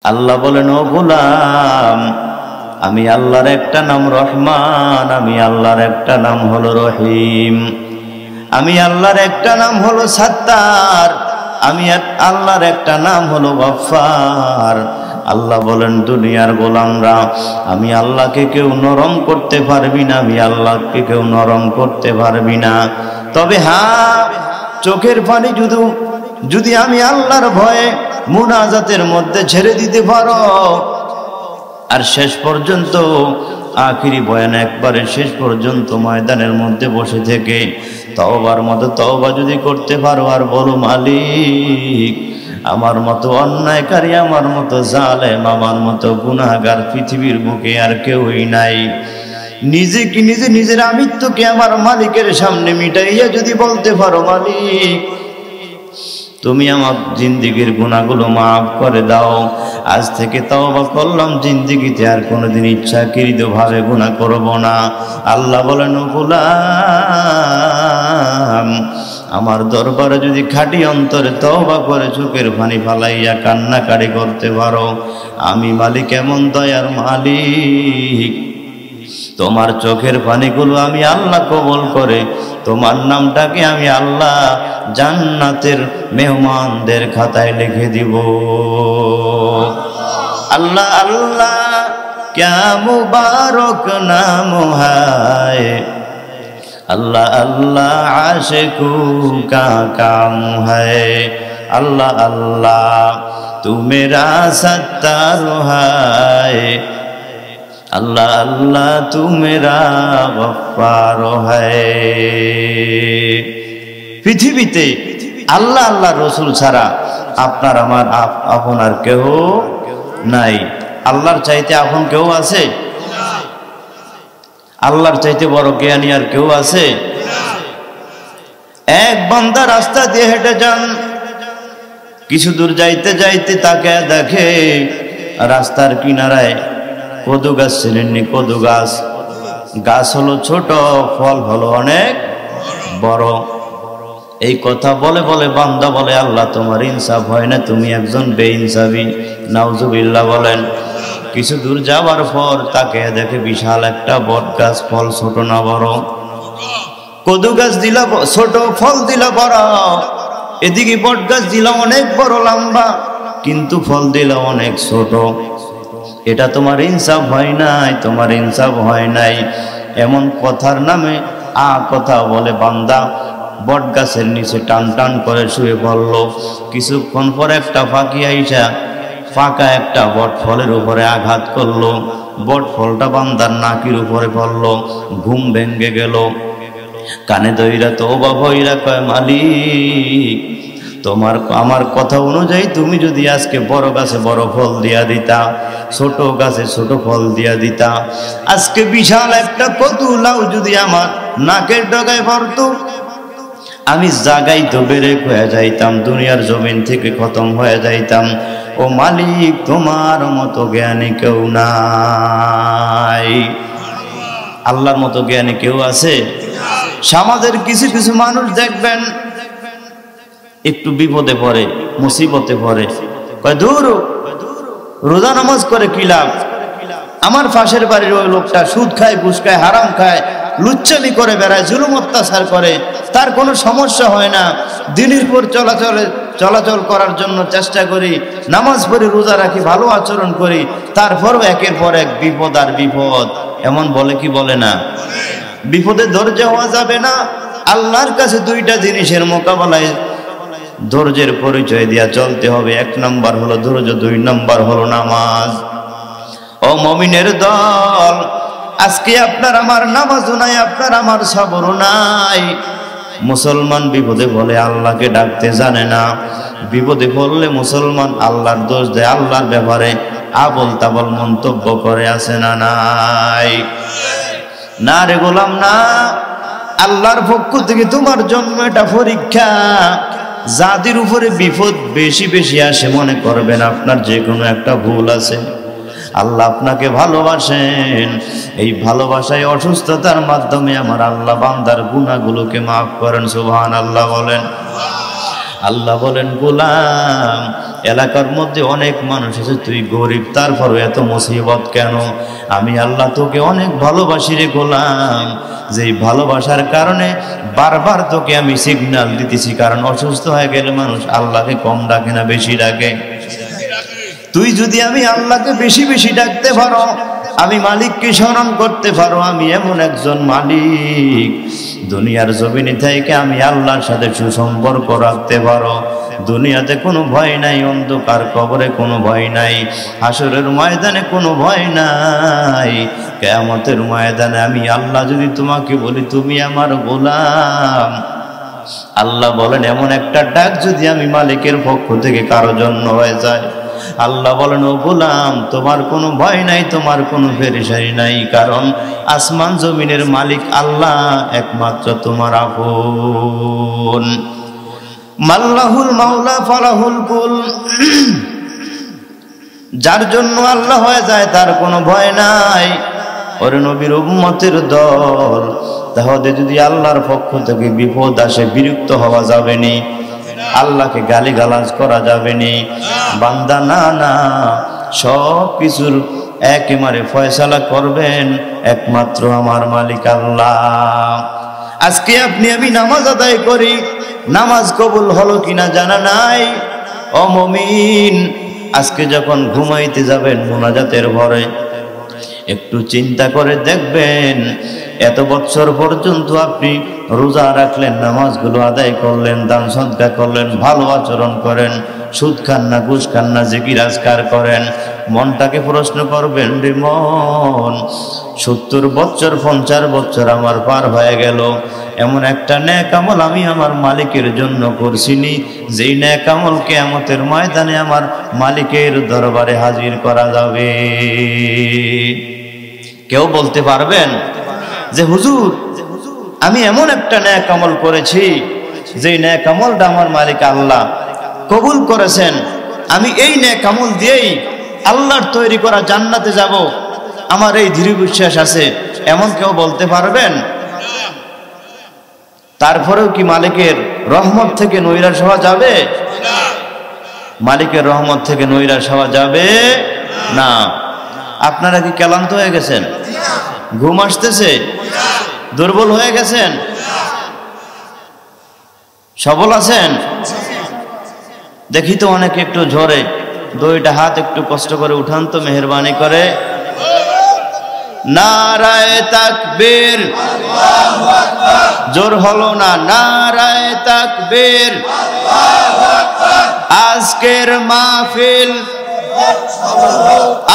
আল্লাহ বলেন, ও গোলাম, আমি আল্লাহর একটা নাম রহমান, আমি আল্লাহর একটা নাম হলো রহিম, আমি আল্লাহর একটা নাম হলো সাত্তার, আমি আল্লাহর একটা নাম হলো গফফার। আল্লাহ বলেন, দুনিয়ার গোলামরা, আমি আল্লাহকে কেউ নরম করতে পারবি না, আমি আল্লাহকে কেউ নরম করতে পারবি না। তবে হ্যাঁ, চোখের পানি যদি আমি আল্লাহর ভয়ে মুনাজাতের মধ্যে ছেড়ে দিতে পারো, আর শেষ পর্যন্ত আখিরি বয়ান একবারে শেষ পর্যন্ত ময়দানের মধ্যে বসে থেকে তওবার মতো তওবা যদি করতে পারো, আর বলো, মালিক, আমার মতো অন্যায়কারী, আমার মতো জালেম, আমার মতো গুনাহগার পৃথিবীর বুকে আর কেউই নাই, নিজের আমিত্বকে আমার মালিকের সামনে মিটাইয়া যদি বলতে পারো, মালিক, তুমি আমার জিন্দিগির গুনাহগুলো মাফ করে দাও, আজ থেকে তওবা করলাম, জিন্দিগিতে আর কোনোদিন ইচ্ছাকৃতভাবে গুনাহ করব না। আল্লাহ বলেন, ও গোলাম, আমার দরবারে যদি খাঁটি অন্তরে তওবা করে চোখের পানি ফালাইয়া কান্নাকাটি করতে পারো, আমি মালিক এমন দয়ার মালিক, তোমার চোখের পানিগুলো আমি আল্লাহ কবুল করে তোমার নামটাকে আমি আল্লাহ জান্নাতের মেহমানদের খাতায় লিখে দিব। আল্লাহ আল্লাহ क्या मुबारक नाम है, अल्लाह अल्लाह आशिकों का काम है, अल्लाह अल्लाह तू मेरा सत्तार है, अल्लाह अल्लाह तू मेरा गफ्फार है। পৃথিবীতে আল্লাহ আল্লাহ রসুল ছাড়া আপনার আমার আপনার কেউ নাই। আল্লাহর চাইতে আপন কেউ আছে? আল্লাহর চাইতে বড় জ্ঞানী আর কেউ আছে? এক বান্দা রাস্তা দিয়ে হেঁটে যান, কিছু দূর যাইতে যাইতে তাকে দেখে রাস্তার কিনারায় কদু গাছ। চিনেননি কদু গাছ? গাছ হলো ছোট, ফল হলো অনেক বড়। এই কথা বলে বলে বান্দা বলে, আল্লাহ তোমার ইনসাফ হয় না, তুমি একজন বেইনসাফি। নাউজুবিল্লাহ বলেন। কিছু দূর যাওয়ার পর তাকে দেখে বিশাল একটা বট গাছ, ফল ছোট না বড়। কদু গাছ দিল ছোট, ফল দিল বড়। এদিকে বট গাছ দিল অনেক বড় লম্বা, কিন্তু ফল দিল অনেক ছোট। এটা তোমার ইনসাফ হয় নাই, তোমার ইনসাফ হয় নাই। এমন কথার নামে কথা বলে বান্দা বট গাছের নিচে টান টান করে শুয়ে পড়ল। কিছুক্ষণ পর একটা পাখি আইসা ফাঁকা একটা বট ফলের উপরে আঘাত করলো। বট ফলটা বান্দার নাকির উপরে পড়লো। ঘুম ভেঙ্গে গেল। কানে দইরা তওবা কইরা কয়, মালিক, তোমার আমার কথা অনুযায়ী তুমি যদি আজকে বড় গাছে বড় ফল দিয়া দিতা, ছোট গাছে ছোট ফল দিয়া দিতা, আজকে বিশাল একটা কদু লাউ যদি আমার নাকের ডগায় পড়তো, আমি জাগাই তো বেড়ে হয়ে যাইতাম, দুনিয়ার জমিন থেকে খতম হয়ে যাইতাম। ও মালিক, তোমার মতো জ্ঞানী কেউ নাই। আল্লাহর মতো জ্ঞানী কেউ আছে? সমাজের কিছু কিছু মানুষ দেখবেন একটু বিপদে পড়ে, মুসিবতে পড়ে, কয় দূর, রোজা নামাজ করে কি লাভ? আমার পাশের বাড়ির ওই লোকটা সুদ খায়, ঘুষ খায়, হারাম খায়, লুচ্চামি করে বেড়ায়, জুলুম অত্যাচার করে, তার কোনো সমস্যা হয় না। দিনের পর চলাচল করার জন্য চেষ্টা করি, নামাজ পড়ি, রোজা রাখি, ভালো আচরণ করি, তারপরও একের পর এক বিপদ আর বিপদ। এমন বলে কি বলে না? বিপদে ধৈর্য হওয়া যাবে না। আল্লাহর কাছে দুইটা জিনিসের মোকাবেলায় ধৈর্যের পরিচয় দিয়া চলতে হবে। এক নম্বর হলো ধৈর্য, দুই নম্বর হলো নামাজ। ও মুমিনের দল, আজকে আপনার আমার নামাজও নাই, আপনার আমার সবরও নাই। মুসলমান বিপদে বলে আল্লাহকে ডাকতে জানে না। বিপদে পড়লে মুসলমান আল্লাহর দোষ দেয়, আল্লাহর ব্যাপারে আবল তাবল মন্তব্য করে, আছে না নাই? না রে গোলাম, না। আল্লাহর পক্ষ থেকে তোমার জন্য এটা পরীক্ষা। যাদের উপরে বিপদ বেশি বেশি আসে, মনে করবেন আপনার যে কোনো একটা ভুল আছে। আল্লাহ আপনাকে ভালোবাসেন। এই ভালোবাসায় অসুস্থতার মাধ্যমে আমার আল্লাহ বান্দার গুনাহগুলোকে মাফ করেন। সুবহানাল্লাহ বলেন। আল্লাহ বলেন গোলাম, এলাকার মধ্যে অনেক মানুষ আছে, তুই গরিব, তারপরও এত মুসিবত কেন? আমি আল্লাহ তোকে অনেক ভালোবাসি রে গোলাম, যেই ভালোবাসার কারণে বারবার তোকে আমি সিগন্যাল দিতেছি। কারণ অসুস্থ হয়ে গেলে মানুষ আল্লাহকে কম ডাকে না বেশি ডাকে? তুই যদি আমি আল্লাহকে বেশি বেশি ডাকতে পারো, আমি মালিককে স্মরণ করতে পারো, আমি এমন একজন মালিক, দুনিয়ার জমিনে থেকে আমি আল্লাহর সাথে সুসম্পর্ক রাখতে পারো, দুনিয়াতে কোনো ভয় নাই, অন্ধকার কবরে কোনো ভয় নাই, হাসরের ময়দানে কোনো ভয় নাই, কিয়ামতের ময়দানে আমি আল্লাহ যদি তোমাকে বলি তুমি আমার গোলাম, আল্লাহ বলেন এমন একটা ডাক যদি আমি মালিকের পক্ষ থেকে কারো জন্য হয়ে যায়, আল্লাহ বলেন ও গোলাম তোমার কোনো ভয় নাই, তোমার কোনো পেরেশানি নাই, কারণ আসমান জমিনের মালিক আল্লাহ একমাত্র তোমার আপন। মাল্লাহুল মাওলা ফালাহুল কুল, যার জন্য আল্লাহ হয়ে যায় তার কোনো ভয় নাই। ওরে নবীর উম্মতের দল, তাহলে যদি আল্লাহর পক্ষ থেকে বিপদ আসে বিরক্ত হওয়া যাবে না, আল্লাহকে গালিগালাজ করা যাবে না। বান্দা না না, সব কিছুর একেবারে ফয়সালা করবেন একমাত্র আমার মালিক আল্লাহ। আজকে আপনি আমি নামাজ আদায় করি, নামাজ কবুল হলো কিনা জানা নাই। ও মুমিন, আজকে যখন ঘুমাইতে যাবেন মুনাজাতের ভরে একটু চিন্তা করে দেখবেন, এত বছর পর্যন্ত আপনি রোজা রাখলেন, নামাজগুলো আদায় করলেন, দান সদকা করলেন, ভালো আচরণ করেন, সুদ খান না, ঘুষ খান না, জিকির আজকার করেন, মনটাকে প্রশ্ন করবেন, রে মন 70 বছর 50 বছর আমার পার হয়ে গেল, এমন একটা নেক আমল আমি আমার মালিকের জন্য করছিনি, যেই নেক আমল কিয়ামতের ময়দানে আমার মালিকের দরবারে হাজির করা যাবে। কেউ বলতে পারবেন যে হুজুর আমি এমন একটা নেক আমল করেছি, যেই নেক আমলটা আমার মালিক আল্লাহ কবুল করেছেন, আমি এই নেক আমল দিয়েই আল্লাহর তৈরি করা জান্নাতে যাব, আমার এই দৃঢ় বিশ্বাস আছে, এমন কেউ বলতে পারবেন? তারপরেও কি মালিকের রহমত থেকে নৈরাশ হওয়া যাবে? মালিকের রহমত থেকে নৈরাশ হওয়া যাবে না। আপনারা কি ক্লান্ত হয়ে গেছেন? ঘুম আসতেছে? দুর্বল হয়ে গেছেন? সবল আছেন? দেখি তো অনেকে একটু ঝরে, দুইটা হাত একটু কষ্ট করে উঠান তো মেহেরবানি করে। নারায়ে তাকবীর, আল্লাহু আকবার। জোর হলো না, নারায়ে তাকবীর, আল্লাহু আকবার। আজকের মাহফিল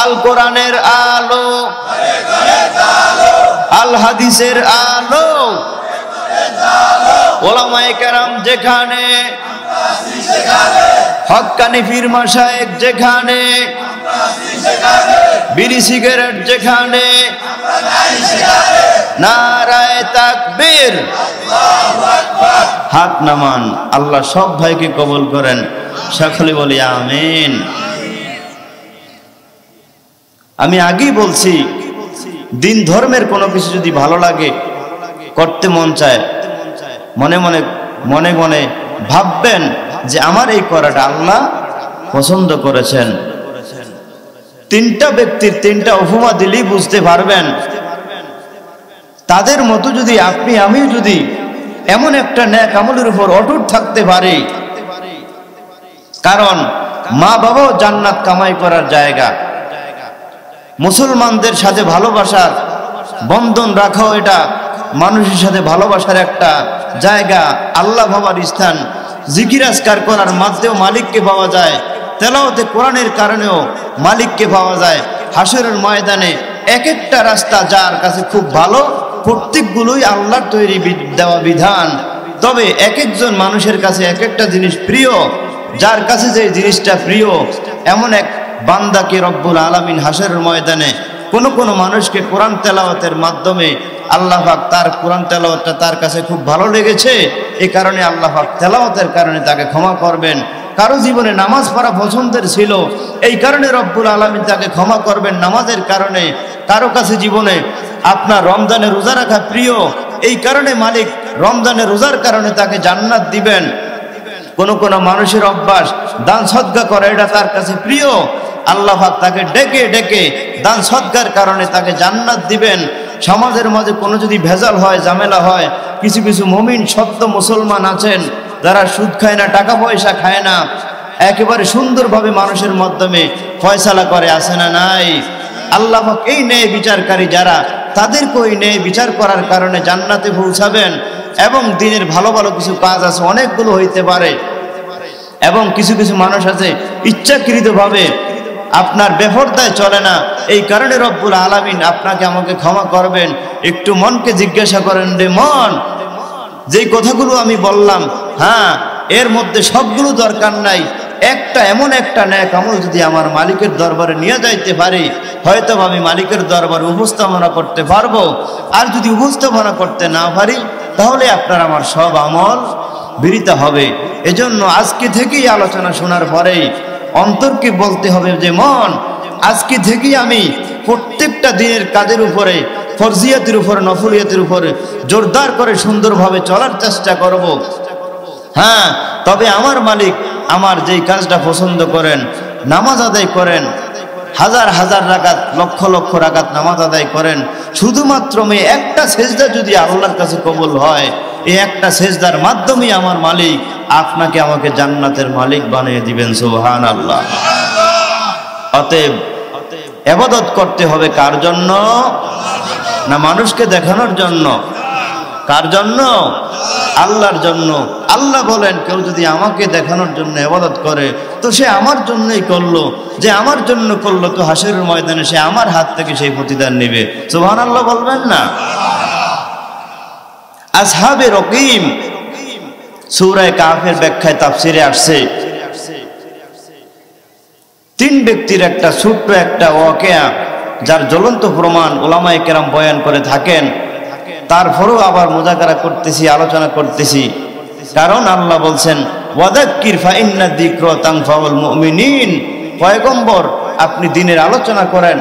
আল কোরআনের আলো, আল হাদিসের আলো, ওলামায়ে কেরাম যেখানে, হক্কানি পীর মাশায়েখ যেখানে, বিড়ি সিগারেট যেখানে, নারায়ে তাকবীর, আল্লাহু আকবার। হাত নামান, আল্লাহ সব ভাইকে কবুল করেন, সকলে বলি আমিন। আমি আগেই বলছি, দিন ধর্মের কোনো কিছু যদি ভালো লাগে, করতে মন চায়, মনে মনে মনে মনে ভাববেন যে আমার এই করাটা আল্লাহ পছন্দ করেছেন। 3টা ব্যক্তির 3টা উপমা দিলেই বুঝতে পারবেন, তাদের মতো যদি আপনি আমিও যদি এমন একটা নেক আমলের উপর অটুট থাকতে পারি, কারণ মা বাবাও জান্নাত কামাই করার জায়গা, মুসলমানদের সাথে ভালোবাসার বন্ধন রাখাও এটা মানুষের সাথে ভালোবাসার একটা জায়গা, আল্লাহ ভাবার স্থান, জিকির আজকার করার মাধ্যমেও মালিককে পাওয়া যায়, তেলাওয়াতে কোরআনের কারণেও মালিককে পাওয়া যায়। হাসরের ময়দানে এক একটা রাস্তা যার কাছে খুব ভালো, প্রত্যেকগুলোই আল্লাহর তৈরি দেওয়া বিধান, তবে এক একজন মানুষের কাছে এক একটা জিনিস প্রিয়, যার কাছে যে জিনিসটা প্রিয় এমন এক বান্দাকে রব্বুল আলামিন হাসরের ময়দানে কোন কোন মানুষকে কোরআন তেলাওয়াতের মাধ্যমে আল্লাহ পাক তার কোরআন তেলাওয়াতটা তার কাছে খুব ভালো লেগেছে, এই কারণে আল্লাহ পাক তেলাওয়াতের কারণে তাকে ক্ষমা করবেন। কারো জীবনে নামাজ পড়া পছন্দের ছিল, এই কারণে রব্বুল আলামিন তাকে ক্ষমা করবেন নামাজের কারণে। কারো কাছে জীবনে আপনার রমজানে রোজা রাখা প্রিয়, এই কারণে মালিক রমজানে রোজার কারণে তাকে জান্নাত দিবেন। কোন কোন মানুষের অভ্যাস দান সদকা করা, এটা তার কাছে প্রিয়। আল্লাহ পাক তাকে ডেকে ডেকে দান সদকার কারণে তাকে জান্নাত দিবেন। সমাজের মাঝে কোনো যদি ভেজাল হয়, ঝামেলা হয়, কিছু কিছু মুমিন সত্য মুসলমান আছেন যারা সুদ খায় না, টাকা পয়সা খায় না, একেবারে সুন্দরভাবে মানুষের মাধ্যমে ফয়সালা করে, আছে না নাই? আল্লাহ পাক এই ন্যায় বিচারকারী যারা, তাদেরকে ওই ন্যায় বিচার করার কারণে জান্নাতে পৌঁছাবেন। এবং দিনের ভালো ভালো কিছু কাজ আছে, অনেকগুলো হইতে পারে। এবং কিছু কিছু মানুষ আছে ইচ্ছাকৃতভাবে আপনার বেপরদায় চলে না, এই কারণে রব্বুল আলামিন আপনাকে আমাকে ক্ষমা করবেন। একটু মনকে জিজ্ঞাসা করেন, রে মন, যেই কথাগুলো আমি বললাম, হ্যাঁ এর মধ্যে সবগুলো দরকার নাই, একটা এমন একটা নেক আমল যদি আমার মালিকের দরবারে নিয়ে যাইতে পারি, হয়তো আমি মালিকের দরবারে উপস্থাপনা করতে পারবো। আর যদি উপস্থাপনা করতে না পারি, তাহলে আপনার আমার সব আমল বৃথা হবে। এজন্য আজকে থেকেই আলোচনা শোনার পরেই অন্তরকে বলতে হবে যে মন, আজকে থেকেই আমি প্রত্যেকটা দিনের কাজের উপরে, ফরজিয়াতের উপরে, নফলিয়াতের উপরে জোরদার করে সুন্দরভাবে চলার চেষ্টা করব। হ্যাঁ, তবে আমার মালিক আমার যেই কাজটা পছন্দ করেন, নামাজ আদায় করেন, হাজার হাজার রাকাত, লক্ষ লক্ষ রাকাত নামাজ আদায় করেন, শুধুমাত্র একটা সেজদা যদি আল্লাহর কাছে কবুল হয়, এই একটা সেজদার মাধ্যমে আমার মালিক আপনাকে আমাকে জান্নাতের মালিক বানিয়ে দিবেন। সুবহানাল্লাহ। অতএব ইবাদত করতে হবে কার জন্য? না মানুষকে দেখানোর জন্য? কার জন্য? আল্লাহর জন্য। আল্লাহ বলেন, কেউ যদি আমাকে দেখানোর জন্য ইবাদত করে তো সে আমার জন্যই করলো, যে আমার জন্য করলো তো হাসরের ময়দানে সে আমার হাত থেকে সেই প্রতিদান নেবে। সুবহানাল্লাহ বলবেন না? আসহাবে রকিম সূরা কাহফের ব্যাখ্যায় তাফসিরে আসছে, তিন ব্যক্তির একটা ছোট্ট একটা ওয়াকিয়া, যার জ্বলন্ত প্রমাণ উলামায়ে কেরাম বয়ান করে থাকেন। তারপরেও আবার মুযাকারা করতেছি, আলোচনা করতেছি, কারণ আল্লাহ বলছেন ওয়াদাক্কির ফাইন্না যিকরা তানফাউল মুমিনিন। পয়গম্বর, আপনি দ্বীনের আলোচনা করেন,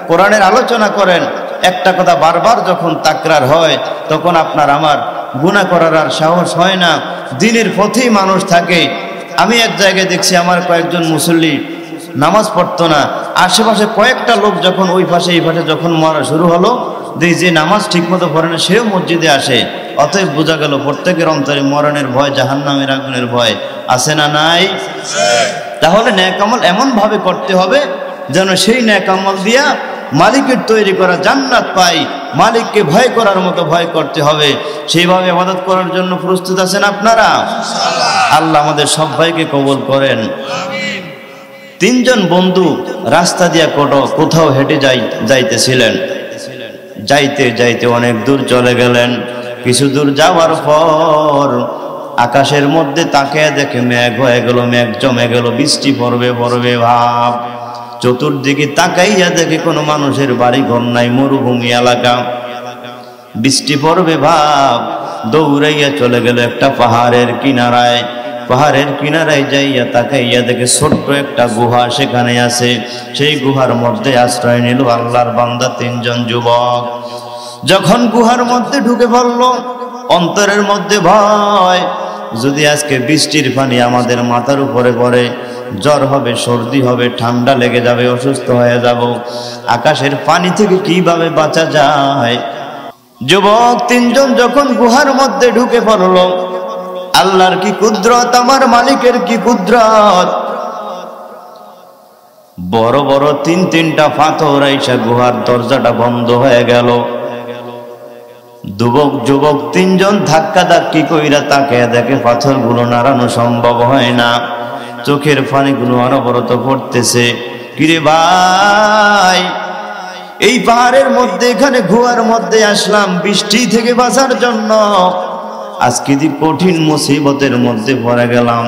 কোরআনের আলোচনা করেন, একটা কথা বারবার যখন তাকরার হয় তখন আপনার আমার গুনাহ করার আর সাহস হয় না, দ্বীনের পথেই মানুষ থাকে। আমি এক জায়গায় দেখছি আমার কয়েকজন মুসল্লি নামাজ পড়তো না, আশেপাশে কয়েকটা লোক যখন ওই পাশে এই পাশে যখন মরা শুরু হলো, যে নামাজ ঠিক মতো পড়ে না সেও মসজিদে আসে। অতএব বোঝা গেল প্রত্যেকের অন্তরে মরণের ভয়, জাহান্নামের আগুনের ভয় আছে না নাই? তাহলে নেক আমল এমন ভাবে করতে হবে যেন সেই নেক আমল দিয়া মালিকের তৈরি করা জান্নাত পাই। মালিককে ভয় করার মতো ভয় করতে হবে, সেইভাবে ইবাদত করার জন্য প্রস্তুত আছেন আপনারা? আল্লাহ আমাদের সবাইকে কবুল করেন। তিনজন বন্ধু রাস্তা দিয়া কোথাও হেঁটে যাইতেছিলেন। যাইতে যাইতে অনেক দূর চলে গেলেন। কিছু দূর যাওয়ার পর আকাশের মধ্যে তাকিয়ে দেখে মেঘ হয়ে গেল, মেঘ জমে গেল, বৃষ্টি পড়বে পড়বে ভাব। চতুর্দিকে তাকাইয়া দেখে কোনো মানুষের বাড়ি ঘর নাই, মরুভূমি এলাকা, বৃষ্টি পড়বে ভাব। দৌড়াইয়া চলে গেল একটা পাহাড়ের কিনারায়। পাহাড়ের কিনারায় যাইয়া তাকাইয়া দেখে ছোট্ট একটা গুহা সেখানে আছে। সেই গুহার মধ্যে আশ্রয় নিল আল্লাহর বান্দা তিনজন যুবক। যখন গুহার মধ্যে ঢুকে পড়ল, অন্তরের মধ্যে ভয়, যদি আজকে বৃষ্টির পানি আমাদের মাথার উপরে পড়ে, জ্বর হবে, সর্দি হবে, ঠান্ডা লেগে যাবে, অসুস্থ হয়ে যাব, আকাশের পানি থেকে কিভাবে বাঁচা যায়? যুবক তিনজন যখন গুহার মধ্যে ঢুকে পড়ল, আল্লাহর কি কুদরত, আমার মালিকের কি কুদরত! বড় বড় তিনটা পাথর আইসা গুহার দরজাটা বন্ধ হয়ে গেল। যুবক তিনজন ধাক্কা ধাক্কি কইরা তাকে দেখে পাথরগুলো নাড়ানো সম্ভব হয় না, চোখের পানিগুলো অনবরত পড়তেছে। কিরে ভাই, এই পাহাড়ের মধ্যে, এখানে গুহার মধ্যে আসলাম বৃষ্টি থেকে বাঁচার জন্য, আজকে যে কঠিন মুসিবতের মধ্যে পড়ে গেলাম,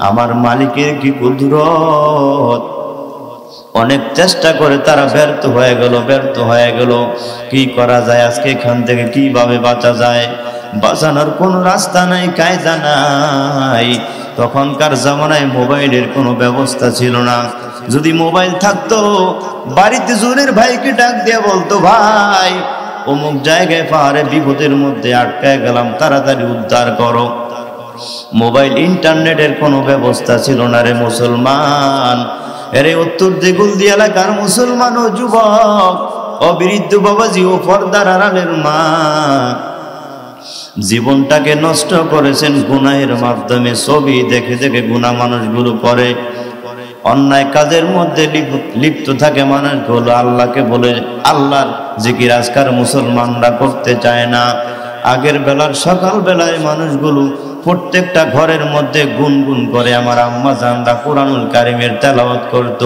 আমার মালিকের কি কুদরত! অনেক চেষ্টা করে তারা ব্যর্থ হয়ে গেল। কি করা যায়, আজকে এখান থেকে কিভাবে বাঁচা যায়? বাঁচানোর কোনো রাস্তা নাই, কায়দা নাই। তখনকার জামানায় মোবাইলের কোনো ব্যবস্থা ছিল না। যদি মোবাইল থাকতো, বাড়িতে জোরের ভাইকে ডাক দিয়ে বলতো, ভাই অমুক জায়গায় পাহাড়ে বিপদের মধ্যে আটকায় গেলাম, তাড়াতাড়ি উদ্ধার করো। মোবাইল ইন্টারনেটের কোনো ব্যবস্থা ছিল না রে মুসলমান। এরে উত্তর দিগুলদি এলাকার মুসলমান ও যুবক ও বৃদ্ধ বাবাজি ও পর্দার আড়ালের মা, জীবনটাকে নষ্ট করেছেন গুনাহের মাধ্যমে। ছবি দেখে দেখে গুনাহ মানুষগুলো করে, অন্যায় কাজের মধ্যে লিপ্ত থাকে মানুষগুলো। আল্লাহকে বলে আল্লাহর জিকির আজকার মুসলমানরা করতে চায় না। আগের বেলার সকাল বেলায় মানুষগুলো প্রত্যেকটা ঘরের মধ্যে গুনগুন করে আমার আম্মা জানরা কোরআনুল কারিমের তেলাওয়াত করত,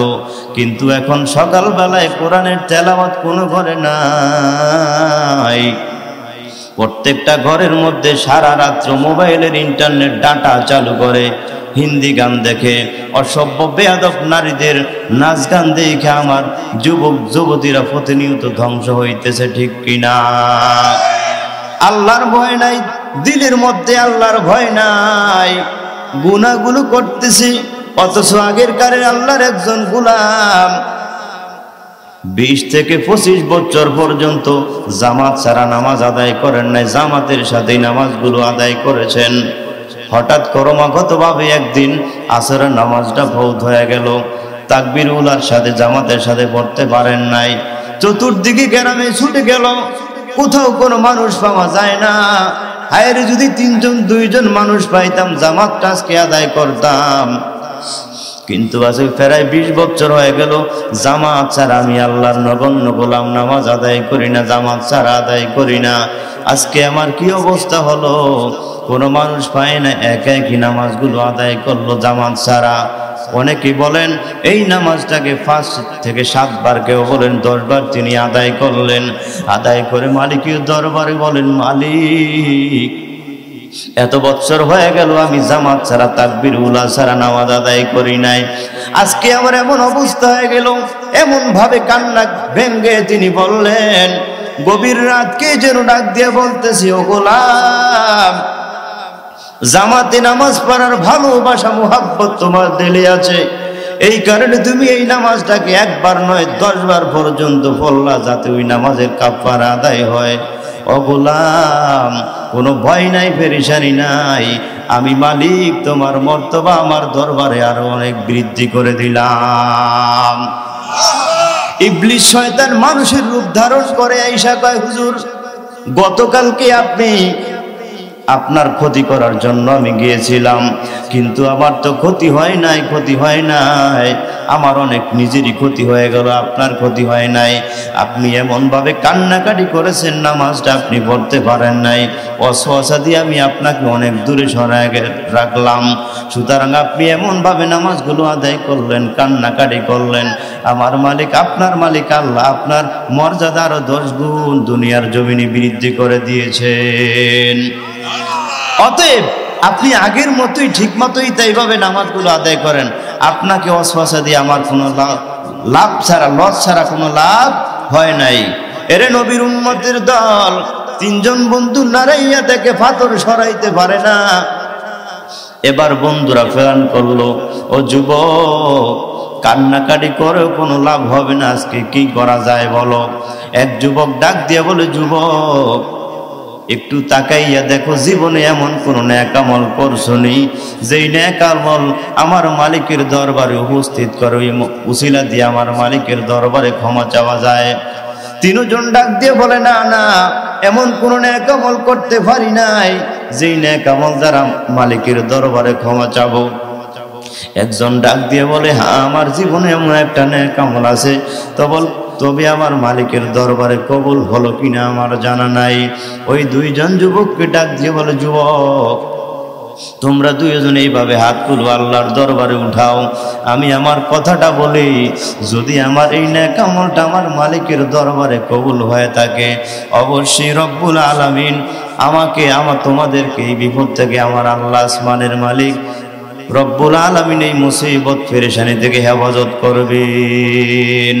কিন্তু এখন সকাল বেলায় কোরআনের তেলাওয়াত কোনো ঘরে নাই। প্রত্যেকটা ঘরের মধ্যে সারা রাত্র মোবাইলের ইন্টারনেট ডাটা চালু করে হিন্দি গান দেখে, অসভ্য বেয়াদব নারীদের নাচ গান দেখে আমার যুবক যুবতীরা প্রতিনিয়ত ধ্বংস হইতেছে, ঠিক কিনা? আল্লাহর ভয় নাই দিলের মধ্যে, আল্লাহর ভয় নাই, গুনাহগুলো করতেছি। অথচ আগের কারে আল্লাহর একজন গোলাম 20 থেকে 25 বছর পর্যন্ত জামাত ছাড়া নামাজ আদায় করেন নাই, জামাতের সাথে নামাজগুলো আদায় করেছেন। হঠাৎ ক্রমাগতভাবে একদিন আসরের নামাজটা ফৌত হয়ে গেল, তাকবীরুলার সাথে জামাতের সাথে পড়তে পারেন নাই। চতুর্দিকে গ্রামে ছুটে গেল, কোথাও কোনো মানুষ পাওয়া যায় না। হায়রে যদি 3জন 2জন মানুষ পাইতাম জামাতটা আজকে আদায় করতাম। কিন্তু আজকে প্রায় 20 বছর হয়ে গেল জামাত ছাড়া আমি আল্লাহর নগণ্য গোলাম, নামাজ আদায় করি না, জামাত ছাড়া আদায় করি না। আজকে আমার কি অবস্থা হলো? কোনো মানুষ পায় না, একা একই নামাজগুলো আদায় করলো জামাত ছাড়া। অনেকে বলেন এই নামাজটাকে 5 থেকে 7 বার, কেউ বলেন 10 বার তিনি আদায় করলেন। আদায় করে মালিকের দরবারে বলেন, মালিক এত বছর হয়ে গেল আমি জামাত ছাড়া তাকবীরুল্লাহ ছাড়া নামাজ আদায় করি নাই, আজকে আমার এমন অবস্থা হয়ে গেল। এমন ভাবে কান্না ভেঙ্গে তিনি বললেন, গভীর রাতকে যেন ডাক দিয়ে বলতেছি, ও গোলাম, জামাতে নামাজ পড়ার ভালোবাসা মুহাব্বত তোমার দিলে আছে, এই কারণে তুমি এই নামাজটাকে 1 বার নয় 10 বার পর্যন্ত পড়লা, যাতে ওই নামাজের কাফারা আদায় হয়। ও গোলাম, কোনো ভয় নাই, পেরেশানি নাই, আমি মালিক তোমার মর্তবা আমার দরবারে আরো অনেক বৃদ্ধি করে দিলাম। ইবলিস শয়তান মানুষের রূপ ধারণ করে আইসা কয়, হুজুর গতকালকে আপনি আপনার ক্ষতি করার জন্য আমি গিয়েছিলাম, কিন্তু আমার তো ক্ষতি হয় নাই, ক্ষতি হয় নাই, আমার অনেক নিজেরই ক্ষতি হয়ে গেল, আপনার ক্ষতি হয় নাই। আপনি এমনভাবে কান্নাকাটি করেছেন, নামাজটা আপনি পড়তে পারেন নাই, অসহসা দিয়ে আমি আপনাকে অনেক দূরে সরায় রাখলাম। সুতরাং আপনি এমনভাবে নামাজগুলো আদায় করলেন, কান্নাকাটি করলেন, আমার মালিক আপনার মালিক আল্লাহ আপনার মর্যাদা আরো 10 গুণ দুনিয়ার জমিনে বৃদ্ধি করে দিয়েছেন। অতএব আপনি আগের মতোই ঠিক মতোই তাইভাবে নামাজগুলো আদায় করেন, আপনাকে অসহসা দিয়ে আমার কোনো লাভ ছাড়া, লস ছাড়া কোনো লাভ হয় নাই। এরে নবীর উম্মতের দল 3 জন বন্ধু নারাইয়া থেকে পাথর সরাইতে পারে না। এবার বন্ধুরা প্ল্যান করলো, ও যুবক, কান্নাকাটি করেও কোনো লাভ হবে না, আজকে কি করা যায় বলো? এক যুবক ডাক দিয়ে বলে, যুবক একটু তাকাইয়া দেখো, জীবনে এমন কোন নেক আমল করছনি যেই নেক আমল আমার মালিকের দরবারে উপস্থিত করে, ওই উসিলা দিয়ে আমার মালিকের দরবারে ক্ষমা চাওয়া যায়। 3 জন ডাক দিয়ে বলে, না না, এমন কোন নেক আমল করতে পারি নাই যেই নেক আমল দ্বারা মালিকের দরবারে ক্ষমা চাবো। একজন ডাক দিয়ে বলে, হ্যাঁ আমার জীবনে এমন একটা নেক আমল আছে, তবে আমার মালিকের দরবারে কবুল হলো কিনা আমার জানা নাই। ওই 2 জন যুবককে ডাক দিয়ে বলে, যুবক তোমরা 2 জন এইভাবে হাতগুলো আল্লাহর দরবারে উঠাও, আমি আমার কথাটা বলি, যদি আমার এই নেক আমলটা আমার মালিকের দরবারে কবুল হয়ে থাকে, অবশ্যই রব্বুল আলামিন তোমাদেরকে এই বিপদ থেকে আমার আল্লাহ আসমানের মালিক রব্বুল আলামিন এই মুসিবত পেরেশানি থেকে হেফাজত করবেন।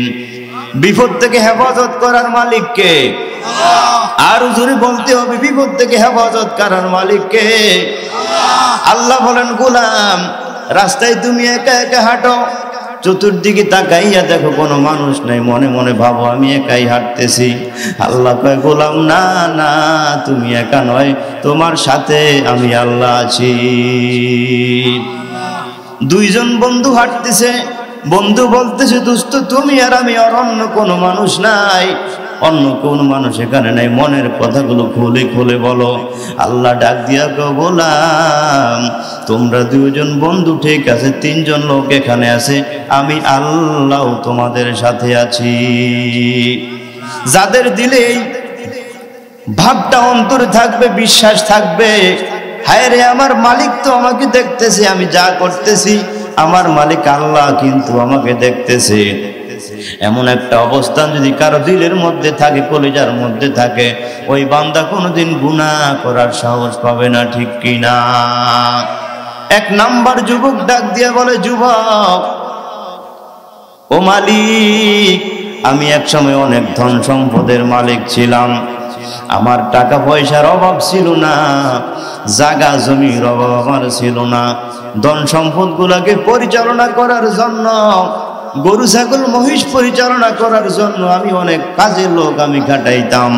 বিপদ থেকে হেফাজত করার মালিক কে? আর জোরে বলতে হবে, বিপদ থেকে হেফাজত করার মালিক কে? আল্লাহ বলেন, গোলাম রাস্তায় তুমি একা একা হাঁটো, চতুর্দিকে তাকাইয়া দেখো কোনো মানুষ নাই, মনে মনে ভাবো আমি একাই হাঁটতেছি। আল্লাহ কয় গোলাম না না, তুমি একা নয়, তোমার সাথে আমি আল্লাহ আছি। দুইজন বন্ধু হাঁটতেছে, বন্ধু বলতেছে দোস্ত তুমি আর আমি, আর অন্য কোনো মানুষ নাই, অন্য কোন মানুষ এখানে নাই, মনের কথাগুলো খুলে খুলে বলো। আল্লাহ ডাক দিয়া গো গোলাম তোমরা দুজন বন্ধু ঠিক আছে, তিনজন লোক এখানে আছে, আমি আল্লাহ তোমাদের সাথে আছি। যাদের দিলে ভাবটা অন্তরে থাকবে, বিশ্বাস থাকবে, হায় রে আমার মালিক তো আমাকে দেখতেছে, আমি যা করতেছি আমার মালিক আল্লাহ কিন্তু আমাকে দেখতেছে, এমন একটা অবস্থান যদি কারো দিলের মধ্যে থাকে, কলিজার মধ্যে থাকে, ওই বান্দা কোনোদিন গুনাহ করার সাহস পাবে না, ঠিক কিনা? এক নাম্বার যুবক ডাক দিয়া বলে, যুবক ও মালিক, আমি এক সময় অনেক ধন সম্পদের মালিক ছিলাম, আমার টাকা পয়সার অভাব ছিল না, জায়গা জমির অভাব আমার ছিল না, ধন সম্পদ গুলাকে পরিচালনা করার জন্য, গরু ছাগল মহিষ পরিচালনা করার জন্য আমি অনেক কাজের লোক আমি খাটাইতাম।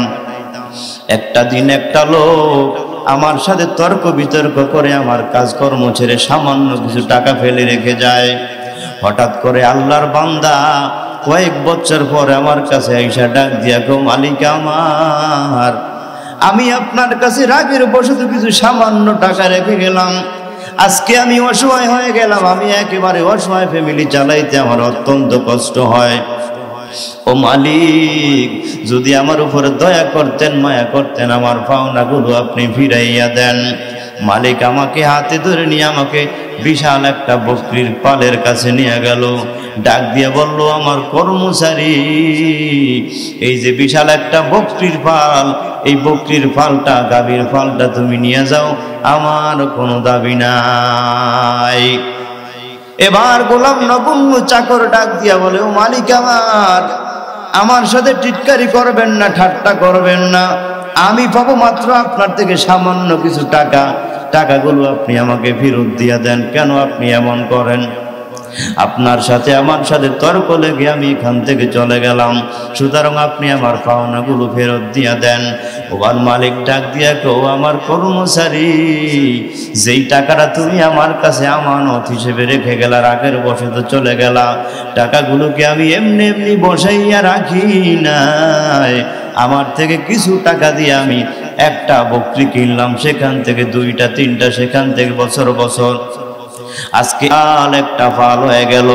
একটা দিন একটা লোক আমার সাথে তর্ক বিতর্ক করে আমার কাজকর্ম ছেড়ে সামান্য কিছু টাকা ফেলে রেখে যায়। হঠাৎ করে আল্লাহর বান্দা কয়েক বছর পরে আমার কাছে আইসা ডাক দিয়া গো মালিক আমার, আমি আপনার কাছে রাগের বশত কিছু সামান্য টাকা রেখে গেলাম, আজকে আমি অসহায় হয়ে গেলাম, আমি একেবারে অসহায়, ফ্যামিলি চালাইতে আমার অত্যন্ত কষ্ট হয়। ও মালিক যদি আমার উপরে দয়া করতেন, মায়া করতেন, আমার পাওনাগুলো আপনি ফিরাইয়া দেন। মালিক আমাকে হাতে ধরে নিয়ে আমাকে বিশাল একটা বকরির পালের কাছে নিয়ে গেল, ডাক দিয়ে বলল, আমার কর্মচারী এই যে বিশাল একটা বকরির পাল, এই বকরির পালটা, গাভীর পালটা তুমি নিয়ে যাও, আমার কোনো দাবি নাই। এবার গোলাম নগণ্য চাকর ডাক দিয়া বলে, ও মালিক আমার সাথে টিটকারি করবেন না, ঠাট্টা করবেন না, আমি পাবো মাত্র আপনার থেকে সামান্য কিছু টাকা, টাকাগুলো আপনি আমাকে ফেরত দিয়া দেন। কেন আপনি এমন করেন? আপনার সাথে আমার সাথে তর্ক লেগে আমি এখান থেকে চলে গেলাম, সুতরাং আপনি আমার পাওনাগুলো ফেরত দিয়া দেন। ওবার মালিক ডাক দিয়া কেউ, আমার কর্মচারী যেই টাকাটা তুমি আমার কাছে আমানত হিসেবে রেখে গেলা, রাগের বসে তো চলে গেলা, টাকাগুলোকে আমি এমনি এমনি বসাইয়া রাখি নাই, আমার থেকে কিছু টাকা দিয়ে আমি একটা বকরি কিনলাম, সেখান থেকে দুইটা তিনটা, সেখান থেকে বছর বছর, আজকে পাল একটা পাল হয়ে গেল,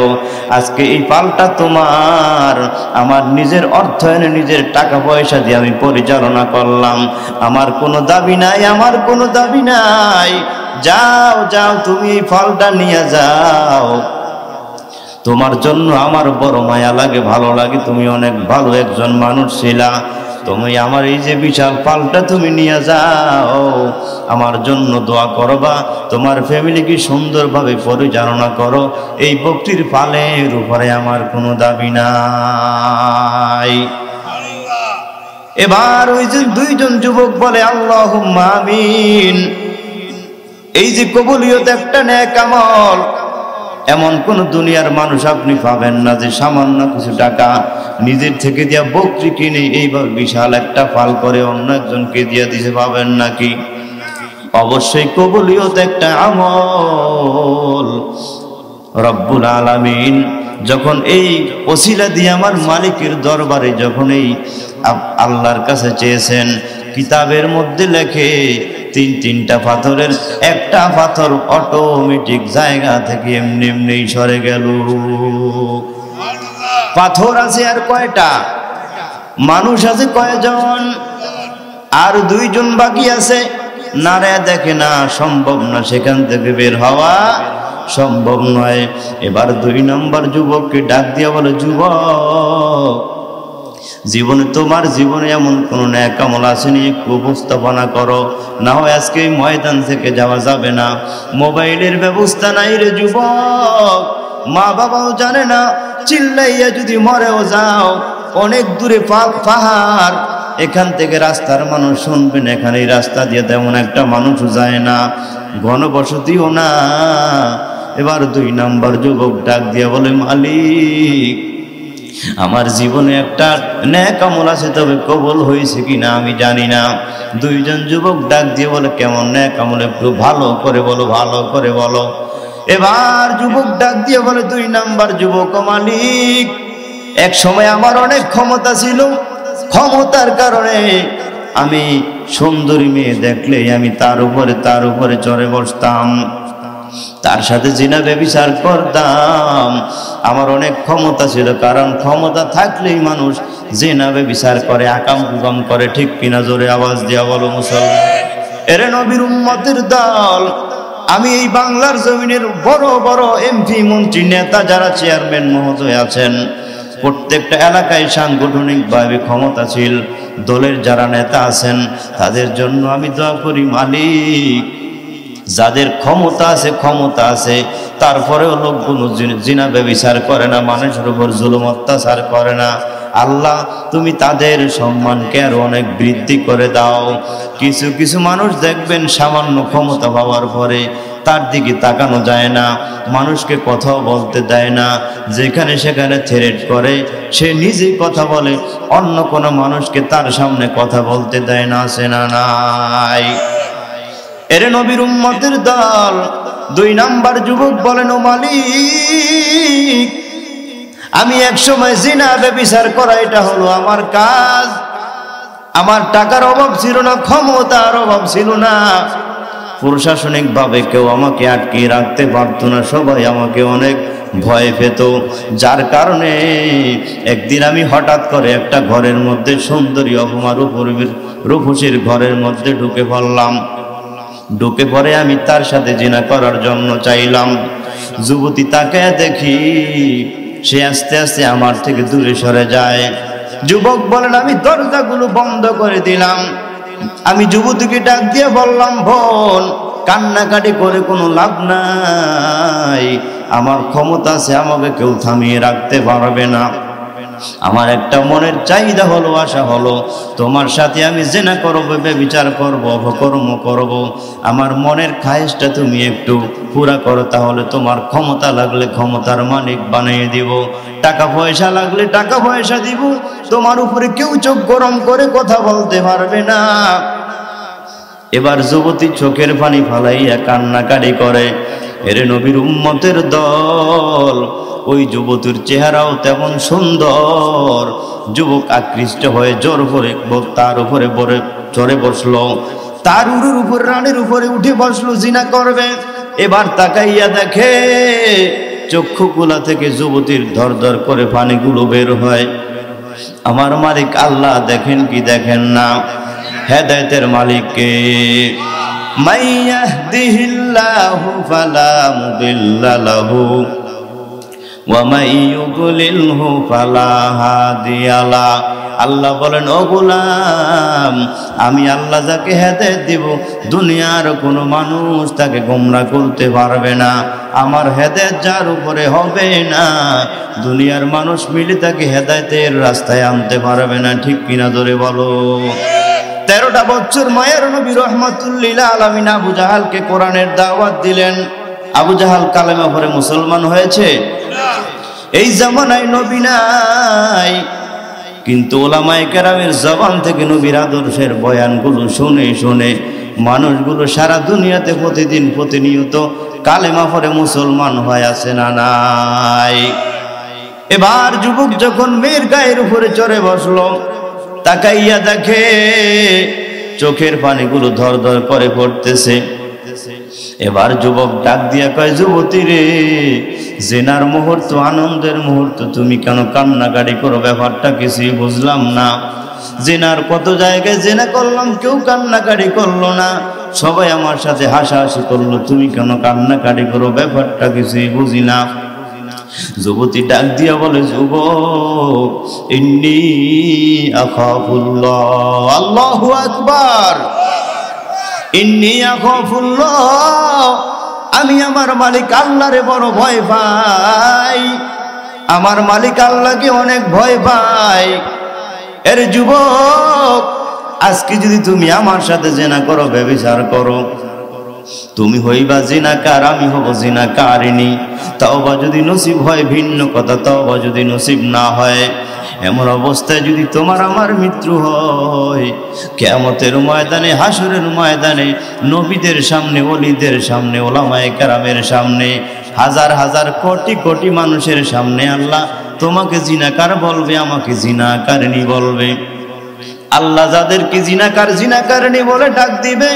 আজকে এই পালটা তোমার, আমার নিজের অর্থায়নে নিজের টাকা পয়সা দিয়ে আমি পরিচালনা করলাম, আমার কোনো দাবি নাই, আমার কোনো দাবি নাই, যাও যাও তুমি এই ফলটা নিয়ে যাও, তোমার জন্য আমার বড় মায়া লাগে, ভালো লাগে, তুমি অনেক ভালো একজন মানুষ ছিলা, তুমি আমার এই যে বিশাল পালটা তুমি নিয়ে যাও, আমার জন্য দোয়া করবা, তোমার ফ্যামিলিকে সুন্দরভাবে পরিচালনা করো, এই বকরির পালের উপরে আমার কোনো দাবি নাই। এবার ওই যে দুইজন যুবক বলে, আল্লাহুম্মা আমিন। এই যে কবুলিয়ত একটা নেক আমল, এমন কোন দুনিয়ার মানুষ আপনি পাবেন না যে সামান্য কিছু টাকা নিজের থেকে দিয়া বকরি কিনে এইভাবে বিশাল একটা ফাল করে অন্য একজনকে দিয়া দিতে পাবেন নাকি? অবশ্যই কবুলিয়ত একটা আমল। রব্বুল আলামিন যখন এই ওসিলা দিয়ে আমার মালিকের দরবারে যখন এই আল্লাহর কাছে চেয়েছেন, কিতাবের মধ্যে লেখে তিনটা পাথরের একটা পাথর অটোমেটিক জায়গা থেকে এমনি এমনি সরে গেল। পাথর আছে আর কয়টা? মানুষ আছে কয়জন? আর দুইজন বাকি আছে, নারে দেখে না, সম্ভব না, সেখান থেকে বের হওয়া সম্ভব নয়। এবার 2 নম্বর যুবককে ডাক দিয়া বলে, যুবক জীবনে তোমার জীবনে এমন কোন নেক আমল আসেনি, একটু উপস্থাপনা করো, না হয় আজকে এই ময়দান থেকে যাওয়া যাবে না। মোবাইলের ব্যবস্থা নাই রে যুবক, মা বাবাও জানে না, চিল্লাইয়া যদি মরেও যাও, অনেক দূরে পাহাড়, এখান থেকে রাস্তার মানুষ শুনবেন, এখানে এই রাস্তা দিয়ে তেমন একটা মানুষও যায় না, ঘনবসতিও না, এবার 2 নাম্বার যুবক ডাক দিয়ে বলে, মালিক আমার জীবনে একটা নেক আমল আছে, তবে কবুল হয়েছে কিনা আমি জানি না। 2 জন যুবক ডাক দিয়ে বলে, কেমন নেক আমল, একটু ভালো করে বলো, ভালো করে বলো। এবার যুবক ডাক দিয়ে বলে, 2 নাম্বার যুবক, মালিক এক সময় আমার অনেক ক্ষমতা ছিল, ক্ষমতার কারণে আমি সুন্দরী মেয়ে দেখলে আমি তার উপরে চড়ে বসতাম, তার সাথে জিনা ব্যভিচার করতাম। আমার অনেক ক্ষমতা ছিল, কারণ ক্ষমতা থাকলেই মানুষ জিনা ব্যভিচার করে, আকাম কুকাম করে, ঠিক কিনা? জোরে আওয়াজ দিয়া বলো মুসলমান। এরে নবীর উম্মতের দল, আমি এই বাংলার জমিনের বড় বড় এমপি, মন্ত্রী, নেতা, যারা চেয়ারম্যান মহোদয় আছেন, প্রত্যেকটা এলাকায় সাংগঠনিকভাবে ক্ষমতাশীল দলের যারা নেতা আছেন, তাদের জন্য আমি দোয়া করি, মালিক যাদের ক্ষমতা আছে তারপরেও লোকগুলো জিনা ব্যভিচার করে না, মানুষের উপর জুলুম অত্যাচার করে না, আল্লাহ তুমি তাদের সম্মানকে আরো অনেক বৃদ্ধি করে দাও। কিছু কিছু মানুষ দেখবেন সামান্য ক্ষমতা পাওয়ার পরে তার দিকে তাকানো যায় না, মানুষকে কথাও বলতে দেয় না, যেখানে সেখানে থ্রেট করে, সে নিজেই কথা বলে, অন্য কোনো মানুষকে তার সামনে কথা বলতে দেয় না, আছে না নাই? এরে নবীর উম্মতের দল, 2 নাম্বার যুবক বলেন, ও মালিক আমি এক সময় জিনা ব্যভিচার করা এটা হলো আমার কাজ, আমার টাকার অভাব ছিল না, ক্ষমতার অভাব ছিল না, প্রশাসনিক ভাবে কেউ আমাকে আটকে রাখতে পারতো না, সবাই আমাকে অনেক ভয় পেত, যার কারণে একদিন আমি হঠাৎ করে একটা ঘরের মধ্যে, সুন্দরী অপমা রূপসীর ঘরের মধ্যে ঢুকে পড়লাম। ঢুকে পড়ে আমি তার সাথে জিনা করার জন্য চাইলাম। যুবতী তাকে দেখি, সে আস্তে আস্তে আমার থেকে দূরে সরে যায়। যুবক বলেন, আমি দরজাগুলো বন্ধ করে দিলাম। আমি যুবতীকে ডাক দিয়ে বললাম, বোন কান্নাকাটি করে কোনো লাভ নাই, আমার ক্ষমতা আছে, আমাকে কেউ থামিয়ে রাখতে পারবে না। আমার একটা মনের চাহিদা হলো, আশা হলো, তোমার সাথে আমি জিনা করব, ব্যভিচার করব, অপকর্ম করব। আমার মনের খায়েশটা তুমি একটু পুরা করো, তাহলে তোমার ক্ষমতা লাগলে ক্ষমতার মালিক বানিয়ে দিব, টাকা পয়সা লাগলে টাকা পয়সা দিব, তোমার উপরে কেউ চোখ গরম করে কথা বলতে পারবে না। এবার যুবতী চোখের পানি ফালাইয়া কান্নাকাটি করে। এরে নবীর উম্মতের দল, ওই যুবতীর চেহারাও তেমন সুন্দর। যুবক আকৃষ্ট হয়ে জোর করে তার উপরে চড়ে বসলো, তার উরুর উপর, রানের উপরে উঠে বসলো, জিনা করবে। এবার তাকাইয়া দেখে চক্ষুগুলা থেকে যুবতীর ধর ধর করে পানিগুলো বের হয়। আমার মালিক আল্লাহ দেখেন কি দেখেন না? হেদায়েতের মালিককে। মাইয়াহদিহিল্লাহু ফালা মুদিল্লা লাহু ওয়া মাইয়ুদ্লিলহু ফালা হাদিয়া লা। আল্লাহ বলেন, ও গোলাম, আমি আল্লাহ যাকে হেদায়েত দিব, দুনিয়ার কোনো মানুষ তাকে গোমরাহ করতে পারবে না। আমার হেদায়েত যার উপরে হবে না, দুনিয়ার মানুষ মিলে তাকে হেদায়েতের রাস্তায় আনতে পারবে না, ঠিক কিনা? ধরে বলো। 13টা বছর মায়ের নবী রাহমাতুল লিল আলামিন আবু জাহালকে কোরআনের দাওয়াত দিলেন। আবু জাহাল কালেমা পড়ে মুসলমান হয়েছে? এই জামানায় নবী নাই, কিন্তু ওলামায়ে কেরামের জবান থেকে নবীর আদর্শের বয়ানগুলো শুনে শুনে মানুষগুলো সারা দুনিয়াতে প্রতিদিন প্রতিনিয়ত কালেমা পড়ে মুসলমান হয়ে আছে না নাই? এবার যুবক যখন মেয়ের গায়ের উপরে চড়ে বসলো, তাকাইয়া দেখে চোখের পানিগুলো ধর ধর করে পড়তেছে। এবার যুবক ডাক দিয়া কয়, যুবতী রে, জেনার মুহূর্ত, আনন্দের মুহূর্ত, তুমি কেন কান্নাকাটি করো? ব্যাপারটা কিছুই বুঝলাম না। জেনার কত জায়গায় জেনা করলাম, কেউ কান্নাকাটি করলো না, সবাই আমার সাথে হাসাহাসি করলো, তুমি কেন কান্নাকাটি করো? ব্যাপারটা কিছুই বুঝি না। যুবতী ডাক দিয়া বলে, যুবক, ইন্নী আখাফুল্লাহ। আল্লাহু আকবার। ইন্নী আখাফুল্লাহ, আমি আমার মালিক আল্লাহরে বড় ভয় পাই, আমার মালিক আল্লাহকে অনেক ভয় পাই। এর যুবক, আজকে যদি তুমি আমার সাথে জেনা করো, ব্যভিচার করো, তুমি হইবা জিনাকার, আমি হব জিনাকারিনী। তওবা যদি নসিব হয় ভিন্ন কথা, তওবা যদি নসিব না হয়, এমন অবস্থায় যদি তোমার আমার মৃত্যু হয়, কিয়ামতের ময়দানে, হাসরের ময়দানে, নবীদের সামনে, ওলিদের সামনে, ওলামায়ে কেরামের সামনে, হাজার হাজার কোটি কোটি মানুষের সামনে আল্লাহ তোমাকে জিনাকার বলবে, আমাকে জিনাকারিনী বলবে। আল্লাহ যাদেরকে জিনাকার জিনাকারিনী বলে ডাক দিবে,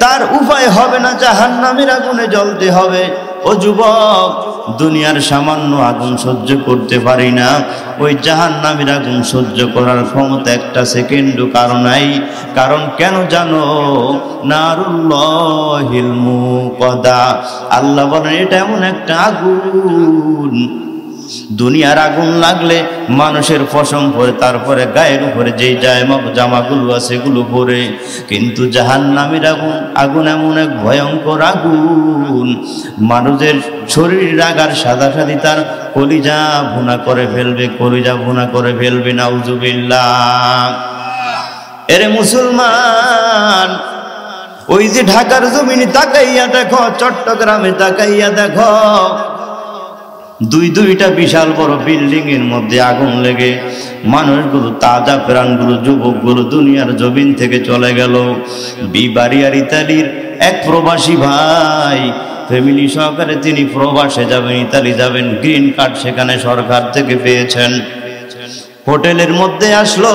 তার উপায় হবে না, জাহান্নামের আগুনে জ্বলতে হবে। ও যুবক, দুনিয়ার সামান্য আগুন সহ্য করতে পারি না, ওই জাহান্নামের আগুন সহ্য করার ক্ষমতা একটা সেকেন্ডও কারো নাই। কারণ কেন জানো? নারুল্লাহিল মুকাদা, আল্লাহ বলেন এটা এমন একটা আগুন, দুনিয়ার আগুন লাগলে মানুষের পশম পরে, তারপরে গায়ের উপরে যেই জামাগুলো আছে সেগুলো পরে। কিন্তু জাহান্নামের আগুন এমন এক ভয়ঙ্কর আগুন, মানুষের শরীরের আগার সাদা সাদি তার কলিজা ভুনা করে ফেলবে, কলিজা ভুনা করে ফেলবে। নাউজুবিল্লাহ। এরে মুসলমান, ওই যে ঢাকার জমিনে তাকাইয়া দেখো, চট্টগ্রামে তাকাইয়া দেখো, দুইটা বিশাল বড় বিল্ডিং এর মধ্যে আগুন লেগে মানুষগুলো, তাজা প্রাণগুলো, যুবকগুলো দুনিয়ার জমিন থেকে চলে গেল। বিবারিয়ার ইতালির এক প্রবাসী ভাই ফ্যামিলি সহকারে তিনি প্রবাসে যাবেন, ইতালি যাবেন, গ্রিন কার্ড সেখানে সরকার থেকে পেয়েছেন। হোটেলের মধ্যে আসলো,